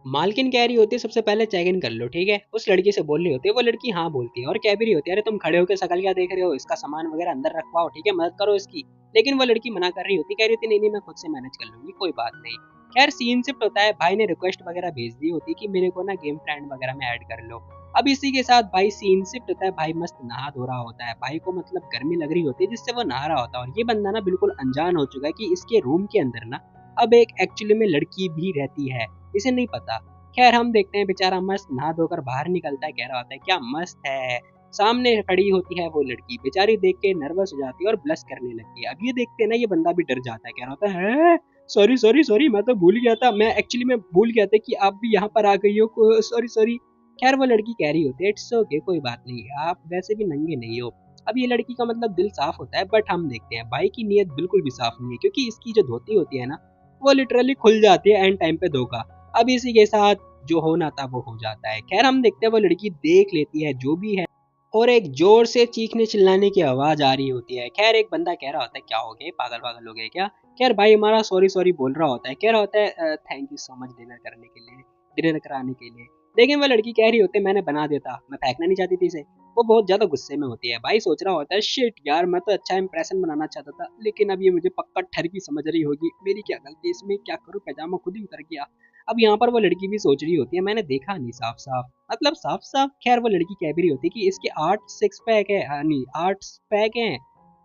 मालकिन कह रही होती है सबसे पहले चेक इन कर लो, ठीक है। उस लड़की से बोल रही होती है, वो लड़की हाँ बोलती है और कह भी रही होती है अरे तुम खड़े होकर शकल क्या देख रहे हो, इसका सामान वगैरह अंदर रखवाओ, ठीक है, मदद करो इसकी। लेकिन वो लड़की मना कर रही होती, कह रही होती नहीं नहीं मैं खुद से मैनेज कर लूंगी, कोई बात नहीं। खैर सीन शिफ्ट होता है, भाई ने रिक्वेस्ट वगैरह भेज दी होती कि मेरे को ना गेम फ्रेंड वगैरह में ऐड कर लो। अब इसी के साथ भाई सीन शिफ्ट होता है, भाई मस्त नहा धो रहा होता है, भाई को मतलब गर्मी लग रही होती है जिससे वो नहा रहा होता है। और ये बंदा ना बिल्कुल अनजान हो चुका है कि इसके रूम के अंदर ना अब एक एक्चुअली में लड़की भी रहती है, इसे नहीं पता। खैर हम देखते हैं बेचारा मस्त नहा धोकर बाहर निकलता है, कह रहा होता है क्या मस्त है। सामने खड़ी होती है वो लड़की, बेचारी देख के नर्वस हो जाती है और ब्लश करने लगती है। अब ये देखते हैं ना ये बंदा भी डर जाता है, कह रहा होता है सॉरी सॉरी सॉरी मैं तो भूल गया था, मैं एक्चुअली में भूल गया था कि आप भी यहाँ पर आ गई हो, सॉरी सॉरी। खैर वो लड़की कह रही होती है इट्स ओके कोई बात नहीं, आप वैसे भी नंगे नहीं हो। अब ये लड़की का मतलब दिल साफ होता है, बट हम देखते हैं भाई की नीयत बिल्कुल भी साफ नहीं है, क्योंकि इसकी जो धोती होती है ना वो लिटरली खुल जाती है एंड टाइम पे धोखा। अब इसी के साथ जो होना था वो हो जाता है। खैर हम देखते हैं वो लड़की देख लेती है जो भी है, और एक जोर से चीखने चिल्लाने की आवाज आ रही होती है। खैर एक बंदा कह रहा होता है क्या हो गया, पागल पागल हो गए क्या। खैर भाई हमारा सॉरी सॉरी बोल रहा होता है, कह रहा होता है thank you so much dinner करने के लिए, डिनर कराने के लिए। लेकिन वो लड़की कह रही होती है मैंने बना देता, मैं फेंकना नहीं चाहती थी इसे। वो बहुत ज्यादा गुस्से में होती है। भाई सोच रहा होता है शिट यार मैं तो अच्छा इंप्रेशन बनाना चाहता था, लेकिन अब ये मुझे पक्का ठरकी समझ रही होगी, मेरी क्या गलती, इसमें क्या करूँ, पैजामा खुद ही उतर गया। अब यहाँ पर वो लड़की भी सोच रही होती है मैंने देखा नहीं साफ साफ, मतलब साफ साफ। खैर वो लड़की कह भी रही होती है कि इसके 8 सिक्स पैक है, नहीं 8 पैक हैं,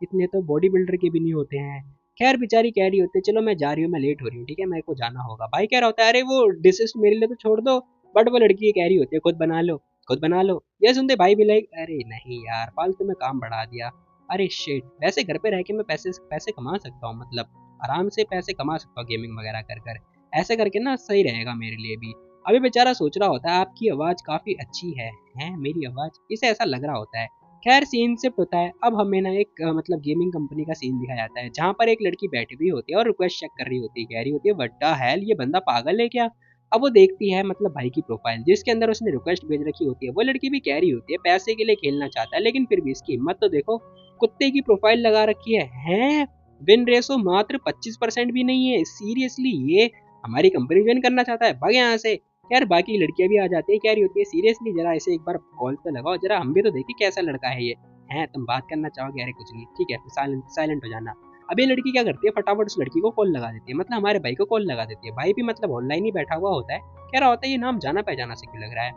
इतने तो बॉडी बिल्डर के भी नहीं होते हैं। खैर बेचारी कह रही होती है चलो मैं जा रही हूँ, मैं लेट हो रही हूँ, ठीक है मेरे को जाना होगा। भाई कह रहा होता है अरे वो डिशेस मेरे लिए तो छोड़ दो। बट वो लड़की कह रही होती है खुद बना लो, खुद बना लो। ये सुनते भाई भी लाइक अरे नहीं यार फालतू में काम बढ़ा दिया। अरे शिट वैसे घर पे रह के मैं पैसे पैसे कमा सकता हूँ, मतलब आराम से पैसे कमा सकता हूँ गेमिंग वगैरह कर कर। ऐसे करके ना सही रहेगा मेरे लिए भी। अभी बेचारा सोच रहा होता है आपकी आवाज़ काफ़ी अच्छी है मेरी आवाज़, इसे ऐसा लग रहा होता है। खैर सीन शिफ्ट होता है, अब हमें ना एक मतलब गेमिंग कंपनी का सीन दिखाया जाता है, जहाँ पर एक लड़की बैठी हुई होती है और रिक्वेस्ट चेक कर रही होती है, कह रही होती है व्हाट द हेल ये बंदा पागल है क्या। अब वो देखती है मतलब भाई की प्रोफाइल जिसके अंदर उसने रिक्वेस्ट भेज रखी होती है। वो लड़की भी कह रही होती है पैसे के लिए खेलना चाहता है, लेकिन फिर भी इसकी हिम्मत तो देखो, कुत्ते की प्रोफाइल लगा रखी है। विन रेशो मात्र 25% भी नहीं है, सीरियसली ये हमारी कंपनी ज्वाइन करना चाहता है, भाग यहाँ से। यार बाकी लड़कियां भी आ जाती है, कह रही होती है सीरियसली जरा इसे एक बार कॉल पे लगाओ, जरा हम भी तो देखें कैसा लड़का है ये। है तुम बात करना चाहोगे, अरे कुछ नहीं ठीक है साइलेंट साइलेंट हो जाना। अब ये लड़की क्या करती है फटाफट उस लड़की को कॉल लगा देती है, मतलब हमारे भाई को कॉल लगा देती है। भाई भी मतलब ऑनलाइन ही बैठा हुआ होता है, कह रहा होता है ये नाम जाना पहचाना से क्यों लग रहा है।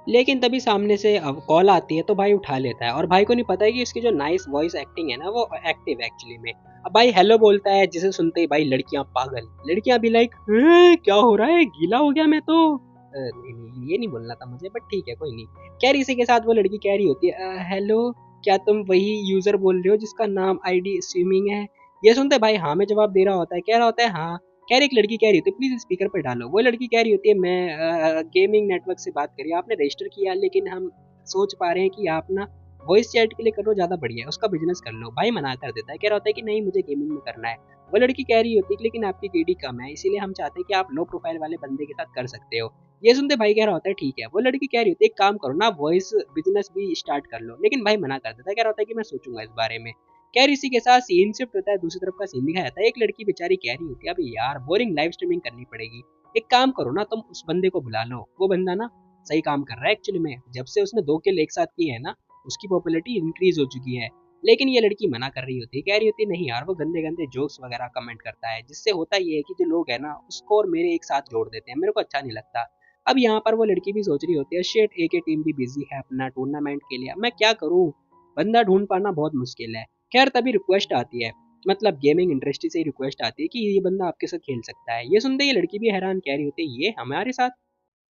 लेकिन तभी सामने से अब कॉल आती है तो भाई उठा लेता है, और भाई को नहीं पता है कि इसकी जो नाइस वॉइस एक्टिंग है ना वो एक्टिव है एक्चुअली में। अब भाई हेलो बोलता है, जिसे सुनते ही भाई लड़कियां पागल, लड़कियां भी लाइक क्या हो रहा है, गीला हो गया मैं तो। नहीं नहीं ये नहीं बोलना था मुझे, बट ठीक है कोई नहीं। खैर इसी के साथ वो लड़की कह रही होती है हेलो क्या तुम वही यूजर बोल रहे हो जिसका नाम आईडी स्विमिंग है। ये सुनते भाई हाँ में जवाब दे रहा होता है, कह रहा होता है हाँ। खैर एक लड़की कह रही होती है प्लीज स्पीकर पर डालो। वो लड़की कह रही होती है मैं गेमिंग नेटवर्क से बात करी, आपने रजिस्टर किया लेकिन हम सोच पा रहे हैं कि आप ना वॉइस चैट के लिए करो ज़्यादा बढ़िया है, उसका बिजनेस कर लो। भाई मना कर देता है, कह रहा होता है कि नहीं मुझे गेमिंग में करना है। वो लड़की कह रही होती है कि लेकिन आपकी केडी कम है, इसीलिए हम चाहते हैं कि आप लो प्रोफाइल वाले बंदे के साथ कर सकते हो। ये सुनते भाई कह रहा होता है ठीक है। वो लड़की कह रही होती है एक काम करो ना वॉइस बिजनेस भी स्टार्ट कर लो, लेकिन भाई मना कर देता है, कह रहा होता है कि मैं सोचूंगा इस बारे में। खैर इसी के साथ सीन शिफ्ट होता है, दूसरी तरफ का सीन दिखाया जाता है। एक लड़की बेचारी कह रही होती है अभी यार बोरिंग लाइव स्ट्रीमिंग करनी पड़ेगी, एक काम करो ना तुम उस बंदे को बुला लो, वो बंदा ना सही काम कर रहा है एक्चुअली में, जब से उसने 2 किल एक साथ किए हैं ना उसकी पॉपुलैरिटी इंक्रीज हो चुकी है। लेकिन ये लड़की मना कर रही होती है, कह रही होती है नहीं यार वो गंदे गंदे जोक्स वगैरह कमेंट करता है, जिससे होता ये है कि जो लोग है ना उसको और मेरे एक साथ जोड़ देते हैं, मेरे को अच्छा नहीं लगता। अब यहाँ पर वो लड़की भी सोच रही होती है शेट ए के टीम भी बिजी है अपना टूर्नामेंट के लिए, मैं क्या करूँ, बंदा ढूंढ पाना बहुत मुश्किल है। खैर तभी रिक्वेस्ट आती है, मतलब गेमिंग इंडस्ट्री से ही रिक्वेस्ट आती है कि ये बंदा आपके साथ खेल सकता है। ये सुनते ये लड़की भी हैरान, कह रही होती है ये हमारे साथ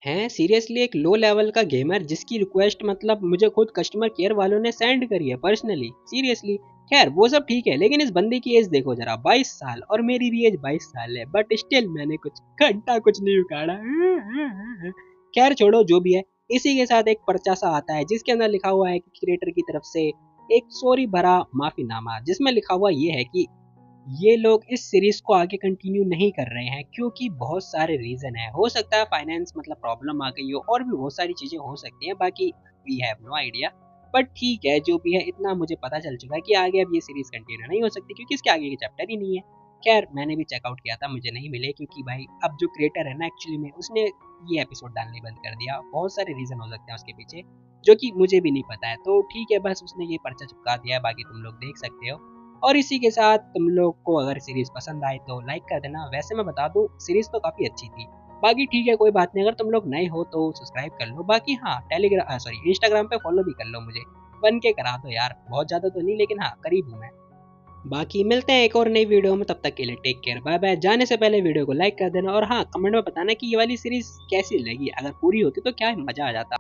हैं, सीरियसली एक लो लेवल का गेमर जिसकी रिक्वेस्ट मतलब मुझे खुद कस्टमर केयर वालों ने सेंड करी है पर्सनली, सीरियसली। खैर वो सब ठीक है, लेकिन इस बंदे की एज देखो जरा 22 साल, और मेरी भी एज 22 साल है, बट स्टिल मैंने कुछ घंटा कुछ नहीं उखाड़ा। खैर छोड़ो जो भी है। इसी के साथ एक पर्चा सा आता है जिसके अंदर लिखा हुआ है कि क्रिएटर की तरफ से एक सॉरी भरा माफीनामा, जिसमें लिखा हुआ ये है कि ये लोग इस सीरीज को आगे कंटिन्यू नहीं कर रहे हैं क्योंकि बहुत सारे रीजन है। हो सकता है फाइनेंस मतलब प्रॉब्लम आ गई हो और भी बहुत सारी चीजें हो सकती हैं, बाकी we have no idea. But ठीक है, जो भी है इतना मुझे पता चल चुका है कि आगे अब ये सीरीज कंटिन्यू नहीं हो सकती क्योंकि इसके आगे के चैप्टर ही नहीं है। खैर मैंने भी चेकआउट किया था, मुझे नहीं मिले क्योंकि भाई अब जो क्रिएटर है ना एक्चुअली में उसने ये एपिसोड डालने बंद कर दिया। बहुत सारे रीजन हो सकते हैं उसके पीछे जो कि मुझे भी नहीं पता है, तो ठीक है बस उसने ये पर्चा चिपका दिया है, बाकी तुम लोग देख सकते हो। और इसी के साथ तुम लोग को अगर सीरीज पसंद आए तो लाइक कर देना। वैसे मैं बता दूं सीरीज तो काफी अच्छी थी। बाकी ठीक है कोई बात नहीं, अगर तुम लोग नए हो तो सब्सक्राइब कर लो। बाकी हाँ टेलीग्राम सॉरी इंस्टाग्राम पे फॉलो भी कर लो मुझे, बन के करा दो यार, बहुत ज्यादा तो नहीं लेकिन हाँ करीब हूँ मैं। बाकी मिलते हैं एक और नई वीडियो में, तब तक के लिए टेक केयर, बाय बाय। जाने से पहले वीडियो को लाइक कर देना और हाँ कमेंट में बताना कि ये वाली सीरीज कैसी लगी, अगर पूरी होती तो क्या मजा आ जाता।